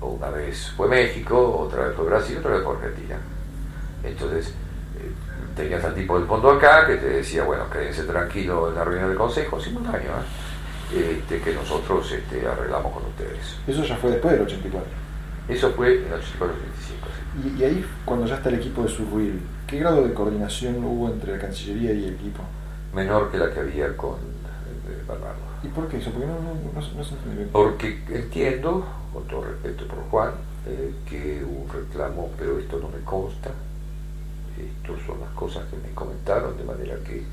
Una vez fue México, otra vez fue Brasil, otra vez fue Argentina. Entonces tenías al tipo del fondo acá que te decía: bueno, quédense tranquilos en la reunión del consejo simultáneo, que nosotros arreglamos con ustedes. Eso ya fue después del 84. Eso fue en el 84-85. Sí. Y ahí, cuando ya está el equipo de Surruil, ¿qué grado de coordinación hubo entre la Cancillería y el equipo? Menor que la que había con Bernardo. ¿Y por qué eso? Porque no se entiende bien. Porque entiendo, con todo respeto por Juan, que hubo un reclamo, pero esto no me consta. Estas son las cosas que me comentaron, de manera que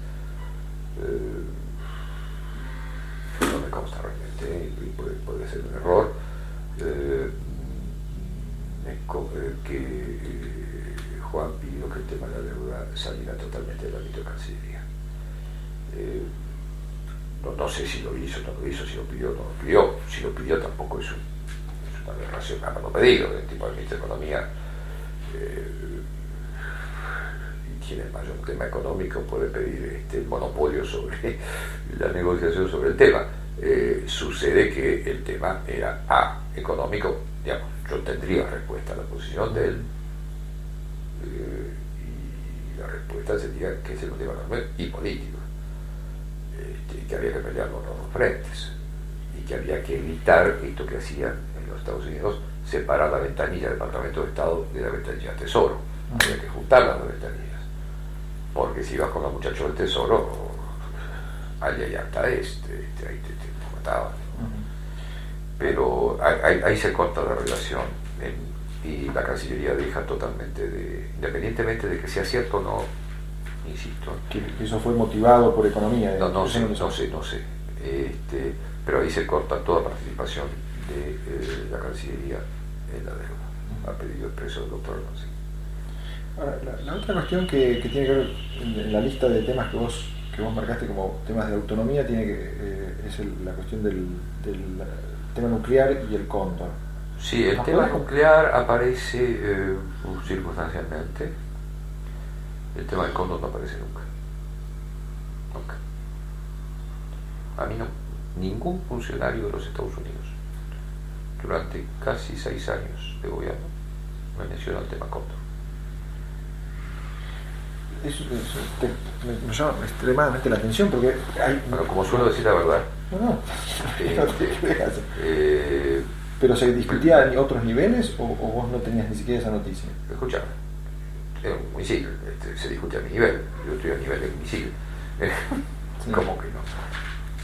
no me consta realmente, y puede ser un error, que Juan pidió que el tema de la deuda saliera totalmente del ámbito de Cancillería. No sé si lo hizo, no lo hizo, si lo pidió, no lo pidió. Si lo pidió tampoco es una aberración haberlo pedido. El tipo del ministro de Economía tiene el mayor tema económico, puede pedir el monopolio sobre la negociación sobre el tema. Sucede que el tema era económico, digamos, yo tendría respuesta a la posición de él, y la respuesta sería que ese es un tema económico y político, que había que pelear por los dos frentes, y que había que evitar esto que hacían en los Estados Unidos, separar la ventanilla del Departamento de Estado de la ventanilla del Tesoro. Había que juntar las dos ventanillas, porque si ibas con los muchachos del Tesoro, allá y hasta ahí te mataban. Pero ahí se corta la relación, y la Cancillería deja totalmente independientemente de que sea cierto o no, insisto. Que eso fue motivado por economía. No sé. Pero ahí se corta toda participación de la Cancillería en la deuda, a pedido expreso del doctor Alfonsín. Ahora, la otra cuestión que tiene que ver en la lista de temas que vos marcaste como temas de autonomía es la cuestión del tema nuclear y el cóndor. Sí, el tema nuclear aparece circunstancialmente. El tema del cóndor no aparece nunca. Nunca. A mí no. Ningún funcionario de los Estados Unidos durante casi 6 años de gobierno me menciona el tema cóndor. Eso me llama extremadamente la atención porque hay... Bueno, como suelo decir la verdad. No. ¿Pero se discutía a otros niveles o vos no tenías ni siquiera esa noticia? Escuchame, es un misil, se discute a mi nivel, yo estoy a nivel de un misil. Sí. ¿Cómo que no?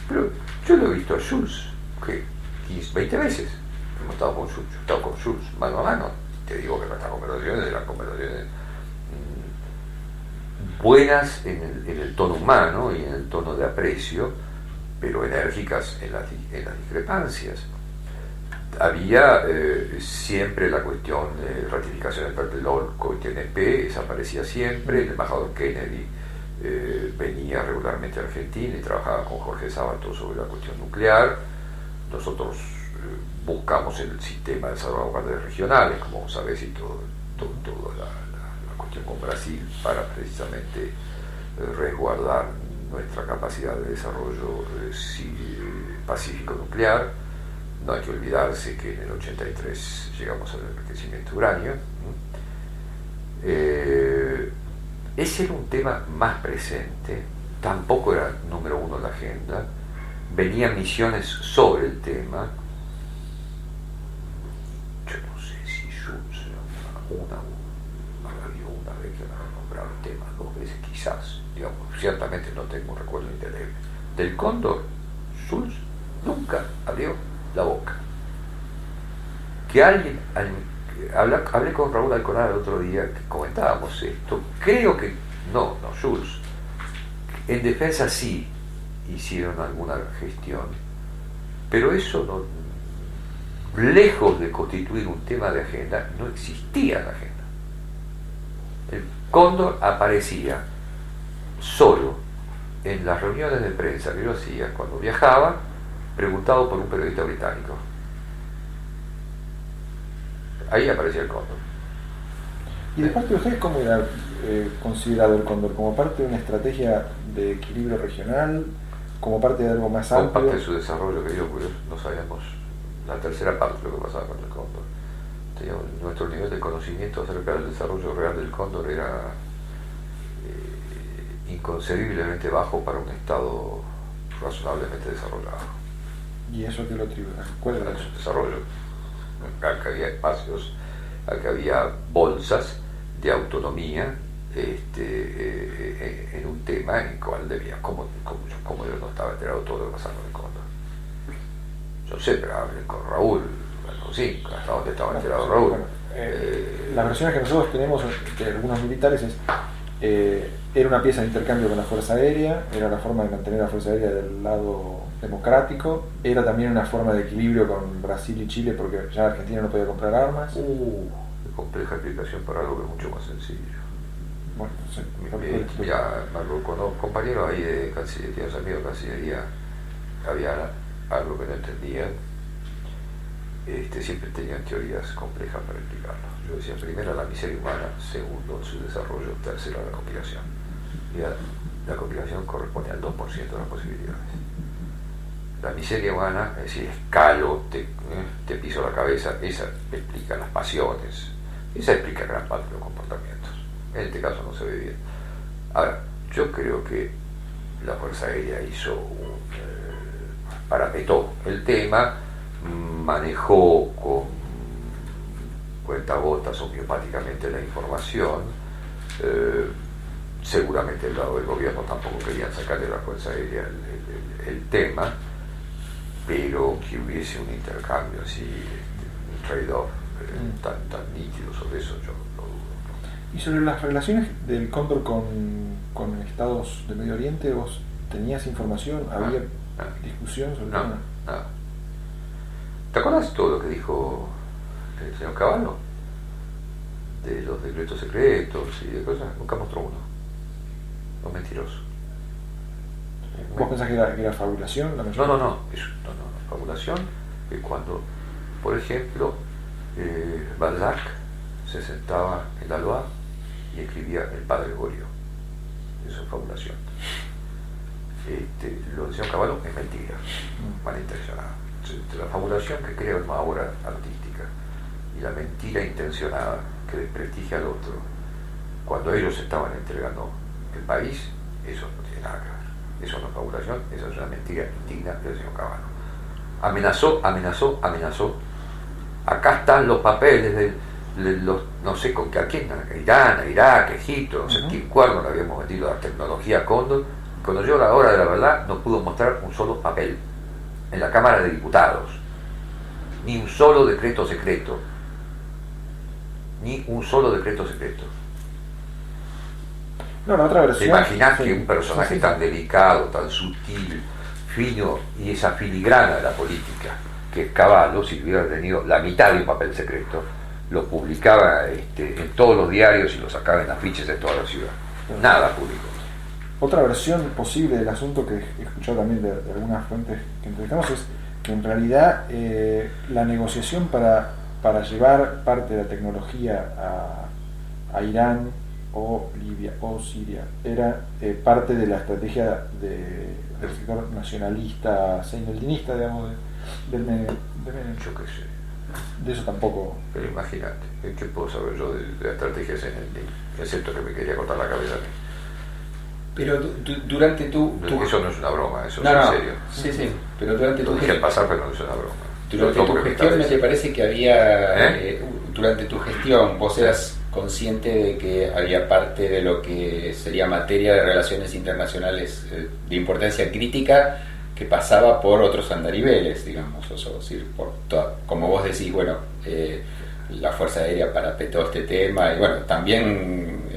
Pero yo lo he visto a Schulz, que 20 veces hemos estado con Schulz, yo he estado con Schulz mano a mano. Te digo que nuestras conversaciones eran conversaciones buenas en el tono humano y en el tono de aprecio, pero enérgicas en las discrepancias. Había siempre la cuestión de ratificación del Tlatelolco y TNP, esa aparecía siempre. El embajador Kennedy venía regularmente a Argentina y trabajaba con Jorge Sábato sobre la cuestión nuclear. Nosotros buscamos el sistema de salvaguardias regionales, como sabés, y toda la cuestión con Brasil para precisamente resguardar nuestra capacidad de desarrollo pacífico nuclear. No hay que olvidarse que en el 83 llegamos al enriquecimiento de uranio. Ese era un tema más presente, tampoco era número uno en la agenda. Venían misiones sobre el tema. Yo no sé si Schulz había una vez que me ha nombrado el tema, 2 veces quizás. Digamos, ciertamente no tengo un recuerdo indeleble. Del cóndor, Schulz nunca abrió la boca. Que alguien, hablé con Raúl Alconar el otro día, que comentábamos esto, creo que no Schulz, en defensa sí hicieron alguna gestión, pero eso no, lejos de constituir un tema de agenda, no existía en la agenda. El cóndor aparecía solo en las reuniones de prensa que yo hacía cuando viajaba, preguntado por un periodista británico. Ahí aparecía el cóndor. ¿Y de parte de ustedes cómo era considerado el cóndor? ¿Como parte de una estrategia de equilibrio regional? ¿Como parte de algo más amplio? Como parte de su desarrollo, querido, porque no sabíamos la tercera parte de lo que pasaba con el cóndor. Nuestro nivel de conocimiento acerca del desarrollo real del cóndor era inconcebiblemente bajo para un estado razonablemente desarrollado. ¿Y eso qué lo atribuye? ¿Cuál era eso? Desarrollo. Al que había espacios, al que había bolsas de autonomía en un tema en el cual debía, como yo no estaba enterado de todo lo que pasaba con el cóndor. Yo sé, pero hablé con Raúl, sí, hasta dónde estaba enterado Raúl. Bueno, las versiones que nosotros tenemos de algunos militares es era una pieza de intercambio con la Fuerza Aérea, era la forma de mantener la Fuerza Aérea del lado democrático, era también una forma de equilibrio con Brasil y Chile porque ya Argentina no podía comprar armas. Compleja explicación para algo que es mucho más sencillo. Bueno, no sé. Ya, con los compañeros ahí de Cancillería, los amigos de Cancillería, había algo que no entendían. Siempre tenían teorías complejas para explicarlo. Yo decía, primero la miseria humana, segundo su desarrollo, tercero la compilación. Y la compilación corresponde al 2% de las posibilidades. La miseria humana, es decir, escalo, te piso la cabeza, esa explica las pasiones, esa explica gran parte de los comportamientos. En este caso no se ve bien. Ahora, yo creo que la Fuerza Aérea parametó el tema, manejó con cuentagotas homeopáticamente la información. Seguramente el lado del gobierno tampoco querían sacarle a la Fuerza Aérea el tema, pero que hubiese un intercambio así, un trade-off tan nítido sobre eso, yo lo dudo. ¿Y sobre las relaciones del cóndor con estados del Medio Oriente, vos tenías información? ¿Había discusión sobre el tema? Nada. ¿Te acuerdas acordás todo lo que dijo el señor Cavallo? De los decretos secretos y de cosas, nunca mostró uno. Los mentirosos. ¿Vos pensás que era fabulación? La No, fabulación es cuando, por ejemplo, Balzac se sentaba en la Loire y escribía El Padre Gregorio. Eso es fabulación. Lo del señor Cavallo es mentira, malintencionada. La fabulación que crea una obra artística y la mentira intencionada que desprestigia al otro, cuando ellos estaban entregando el país, eso no tiene nada que ver. Eso no es fabulación, eso es una mentira indigna del señor Cavallo. Amenazó. Acá están los papeles de los, no sé con qué, a quién, a Irán, a Irak, a Egipto, no sé qué cuerno le habíamos metido la tecnología Cóndor. Cuando llegó la hora de la verdad, no pudo mostrar un solo papel en la Cámara de Diputados, ni un solo decreto secreto. No, la otra ¿Te versión. imaginas sí, que un personaje tan delicado, tan sutil, fino y esa filigrana de la política, que es Cavallo, si hubiera tenido la mitad de un papel secreto, lo publicaba en todos los diarios y lo sacaba en afiches de toda la ciudad? Nada público. Otra versión posible del asunto que he escuchado también de algunas fuentes que entrevistamos es que en realidad la negociación para llevar parte de la tecnología a Irán o Libia o Siria era parte de la estrategia del sector nacionalista seineldinista, digamos, del Menem. Yo qué sé. De eso tampoco. Pero imagínate, ¿qué puedo saber yo de la estrategia Seineldin? Excepto que me quería cortar la cabeza a mí. Pero durante Eso no es una broma, eso no, es en serio. Sí, pero durante Lo dije al pasar, pero no es una broma. Durante tu gestión, ¿no te parece que había, durante tu gestión, vos eras consciente de que había parte de lo que sería materia de relaciones internacionales de importancia crítica que pasaba por otros andariveles, digamos, o sea, decir, como vos decís, bueno, la Fuerza Aérea parapetó este tema, y bueno, también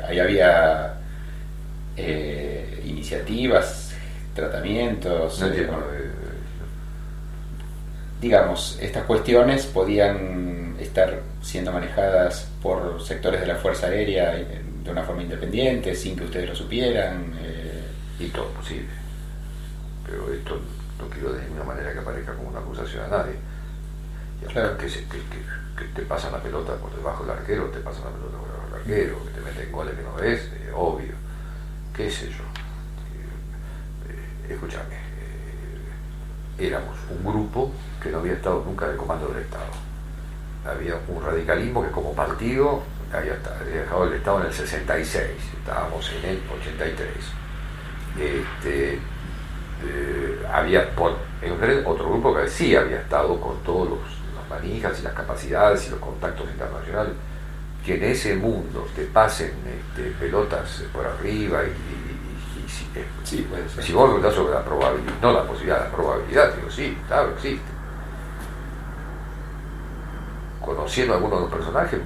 ahí había iniciativas, tratamientos, No entiendo. digamos, estas cuestiones podían estar siendo manejadas por sectores de la Fuerza Aérea de una forma independiente, sin que ustedes lo supieran. Y todo posible. Pero esto no quiero de ninguna manera que aparezca como una acusación a nadie. Claro. Que te pasan la pelota por debajo del arquero, te pasan la pelota por debajo del arquero, que te meten goles que no ves, obvio. ¿Qué sé yo? Escúchame, éramos un grupo que no había estado nunca en el comando del Estado. Había un radicalismo que como partido había dejado el Estado en el 66, estábamos en el 83. Había otro grupo que sí había estado con todos los manijas y las capacidades y los contactos internacionales, que en ese mundo te pasen pelotas por arriba si vos preguntás sobre la probabilidad, no la posibilidad, la probabilidad, digo, sí, claro, existe. Conociendo a algunos de los personajes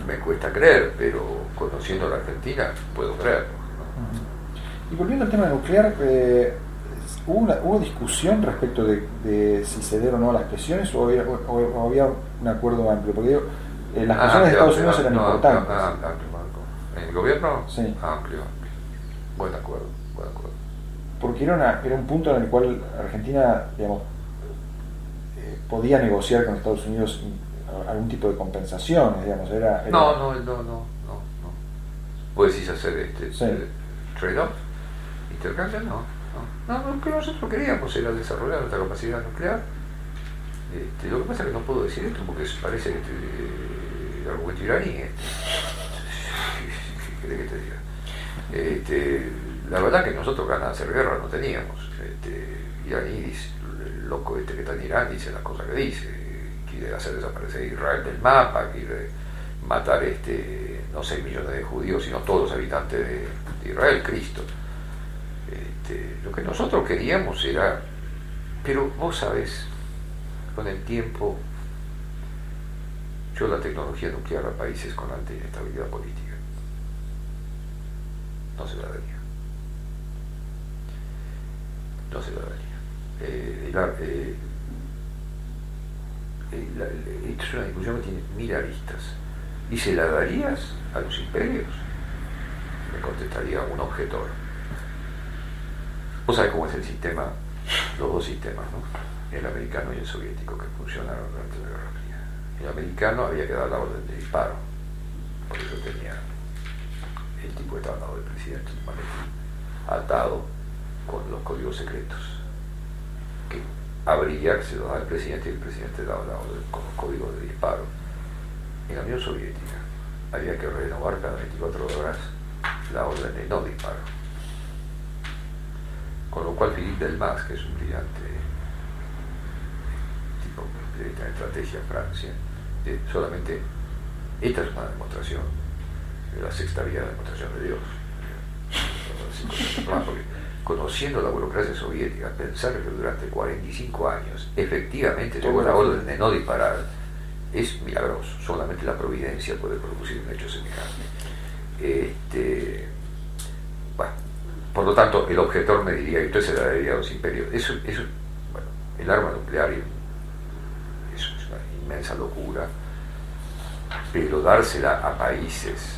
me cuesta creer, pero conociendo a la Argentina puedo creerlo, ¿no? Y volviendo al tema nuclear, ¿hubo discusión respecto de si ceder o no a las presiones o había un acuerdo amplio? Porque digo, las presiones de Estados Unidos eran importantes. ¿En el gobierno? Sí. Amplio. Buen acuerdo. Porque era un punto en el cual Argentina, digamos, podía negociar con Estados Unidos algún tipo de compensaciones, digamos. No. ¿Vos decís hacer trade-off? ¿Intercambio? No. Lo que nosotros queríamos era desarrollar nuestra capacidad nuclear. Lo que pasa es que no puedo decir esto porque parece el argumento iraní. ¿Qué querés que te diga? La verdad que nosotros ganas de hacer guerra no teníamos. Iraní dice, el loco que está en Irán dice las cosas que dice, quiere hacer desaparecer Israel del mapa, quiere matar no 6 millones de judíos, sino todos los habitantes de Israel, Cristo. Lo que nosotros queríamos era, pero vos sabés, con el tiempo, yo la tecnología nuclear a países con alta inestabilidad política no se la daría. Esto es una discusión que tiene 1000 aristas. ¿Y se la darías a los imperios? Me contestaría un objetor. Vos sabés cómo es el sistema, los dos sistemas, ¿no? El americano y el soviético, que funcionaron durante la Guerra Fría. El americano había que dar la orden de disparo, por eso tenía el tipo que estaba al lado del presidente, el maletín, atado con los códigos secretos, que abría, que se lo daba al presidente y el presidente daba la orden con los códigos de disparo. En la Unión Soviética había que renovar cada 24 horas la orden de no disparo. Con lo cual Philippe Delmas, que es un brillante tipo de estrategia en Francia, solamente esta es una demostración, la sexta vía de demostración de Dios. Porque conociendo la burocracia soviética, pensar que durante 45 años efectivamente llegó la orden de no disparar es milagroso. Solamente la providencia puede producir un hecho semejante. Bueno, por lo tanto, el objetor me diría que usted se la daría a los imperios. Bueno, el arma nuclear es una inmensa locura, pero dársela a países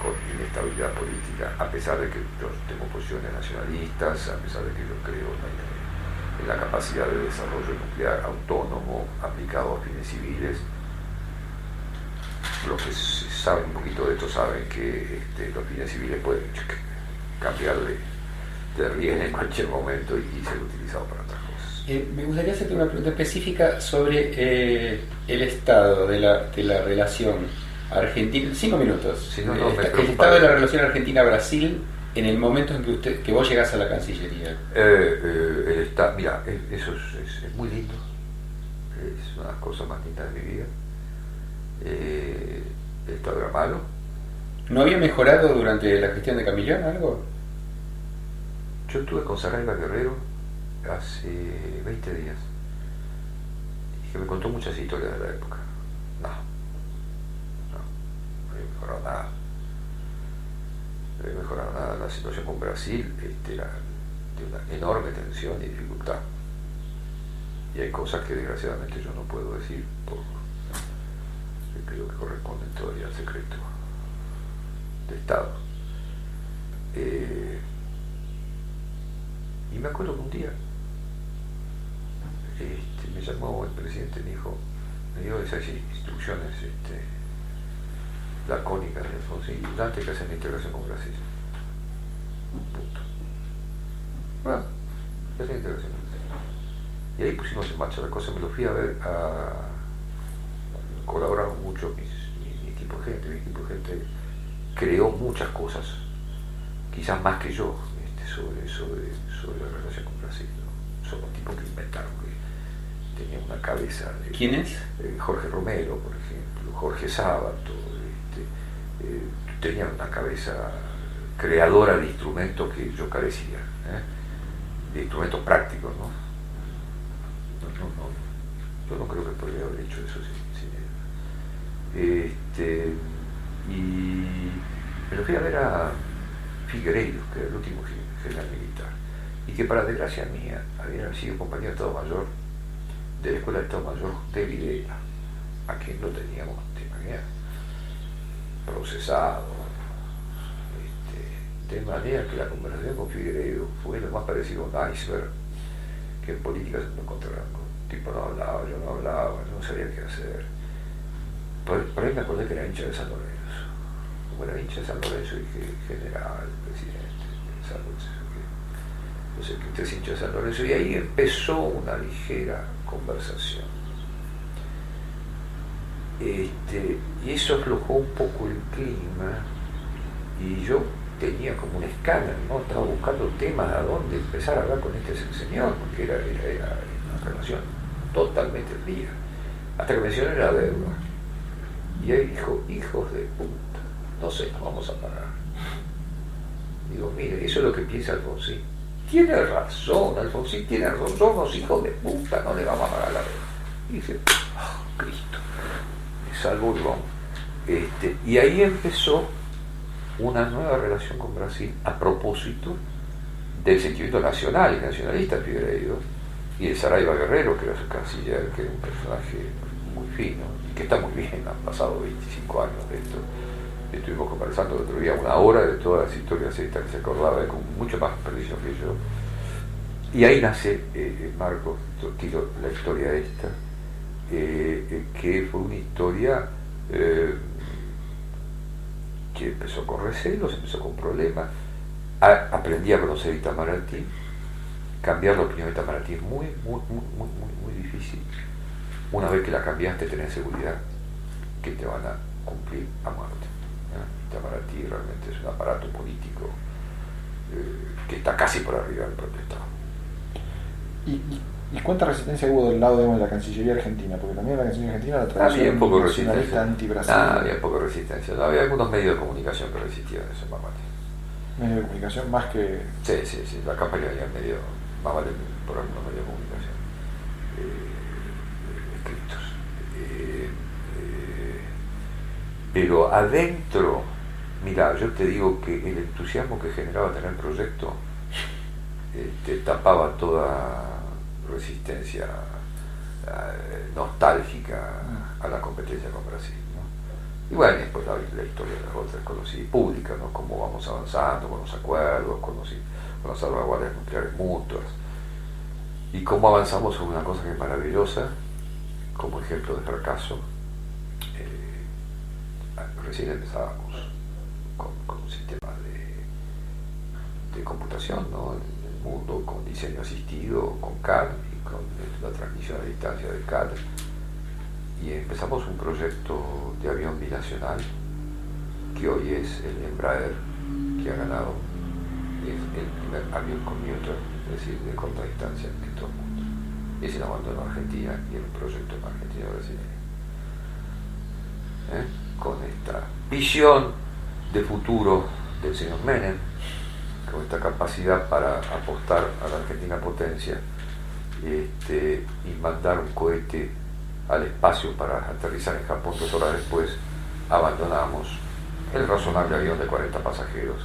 con inestabilidad política, a pesar de que yo tengo posiciones nacionalistas, a pesar de que yo creo en la capacidad de desarrollo nuclear autónomo aplicado a fines civiles. Los que saben un poquito de esto saben que los fines civiles pueden cambiar de riel en cualquier momento y ser utilizados para otras cosas. Me gustaría hacerte una pregunta específica sobre el estado de la relación Argentina. 5 minutos. Si no, el estado de la relación Argentina-Brasil en el momento en que vos llegás a la Cancillería. Mira, eso es muy lindo. Es una de las cosas más lindas de mi vida. El estado era malo. ¿No había mejorado durante la gestión de Camillón algo? Yo estuve con Saraiva Guerrero hace 20 días y que me contó muchas historias de la época. No había mejorado nada. No había mejorado nada. La situación con Brasil era de una enorme tensión y dificultad. Y hay cosas que desgraciadamente yo no puedo decir que creo que corresponden todavía al secreto de Estado. Y me acuerdo que un día me llamó el presidente, me dio esas instrucciones lacónicas de Alfonsín: antes que hacer la integración con Brasil. Punto. Bueno, ya hacer la integración con Brasil. Y ahí pusimos en marcha la cosa. Me lo fui a ver colaboraron mucho mi equipo de gente. Mi equipo de gente creó muchas cosas, quizás más que yo, sobre la relación con Brasil, ¿no? Son los tipos que inventaron, que tenían una cabeza de... ¿Quién es? Jorge Romero, por ejemplo, Jorge Sábato, tenían una cabeza creadora de instrumentos que yo carecía, de instrumentos prácticos, ¿no? Yo no creo que podría haber hecho eso sin él. Y me lo fui a ver a Figueiredo, que era el último general militar, y que para desgracia mía había sido compañero de Estado Mayor de la Escuela de Estado Mayor de Videla, a quien no teníamos procesado, de manera que la conversación con Figueiredo fue lo más parecido a un iceberg que en política se puede encontrar. El tipo no hablaba, yo no hablaba, no sabía qué hacer. Por ahí me acordé que era hincha de San Lorenzo. Como era hincha de San Lorenzo, dije: general, presidente de San Lorenzo, yo sé que usted es hincha de San Lorenzo. Y ahí empezó una ligera conversación. Y eso aflojó un poco el clima, y yo tenía como un escáner, ¿no? Estaba buscando temas a dónde empezar a hablar con este señor, porque era una relación totalmente fría, hasta que mencioné la deuda. Y ahí dijo: hijos de puta, no sé, nos vamos a parar. Digo: mire, eso es lo que piensa Alfonsín. Tiene razón, Alfonsín tiene razón, somos hijos de puta, no le vamos a pagar la deuda. Y dije: oh, Cristo, me salvó el bon. Y ahí empezó una nueva relación con Brasil a propósito del sentimiento nacional y nacionalista Figueiredo, y de Saraiva Guerrero, que era su canciller, que era un personaje muy fino, y que está muy bien, han pasado 25 años de esto. Estuvimos conversando el otro día 1 hora de todas las historias estas que se acordaba, con mucho más precisión que yo. Y ahí nace, Marcos, tiro la historia esta, que fue una historia que empezó con recelos, empezó con problemas. Aprendí a conocer Itamaraty. Cambiar la opinión de Itamaraty es muy difícil. Una vez que la cambiaste, tenés seguridad que te van a cumplir a muerte. Itamaraty realmente es un aparato político que está casi por arriba del propio Estado. ¿Y cuánta resistencia hubo del lado de la Cancillería Argentina? Porque también la Cancillería Argentina la tradición había poco nacionalista resistencia. anti-Brasil. Había poca resistencia. Había algunos medios de comunicación que resistían eso, más vale. Medios de comunicación más que... Sí, la campaña había medio, más vale por algunos medios de comunicación escritos. Pero adentro, mira, yo te digo que el entusiasmo que generaba tener el proyecto tapaba toda resistencia nostálgica a la competencia con Brasil, ¿no? Y bueno, después la historia de las otras conocí pública, ¿no? Cómo vamos avanzando con los acuerdos, con las salvaguardias nucleares mutuas, y cómo avanzamos sobre una cosa que es maravillosa, como ejemplo de fracaso. Recién empezábamos con un sistema de computación, ¿no? En el mundo, con diseño asistido, con CAD y con la transmisión a distancia del CAD, y empezamos un proyecto de avión binacional que hoy es el Embraer, que ha ganado, es el primer avión commuter, es decir, de corta distancia en todo el mundo. Es en abandono en Argentina y en un proyecto en Argentina brasileño. Con esta visión de futuro del señor Menem, con esta capacidad para apostar a la Argentina potencia y mandar un cohete al espacio para aterrizar en Japón 2 horas después, abandonamos el razonable avión de 40 pasajeros,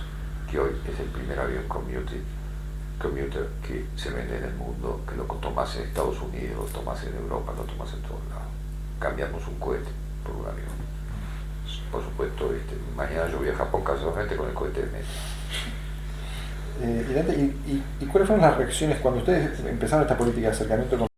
que hoy es el primer avión commuter que se vende en el mundo, que lo tomás en Estados Unidos, lo tomás en Europa, lo tomás en todos lados. Cambiamos un cohete por un avión. Por supuesto, mañana yo voy a Japón casualmente con el cohete de Menem. ¿Y cuáles fueron las reacciones cuando ustedes empezaron esta política de acercamiento con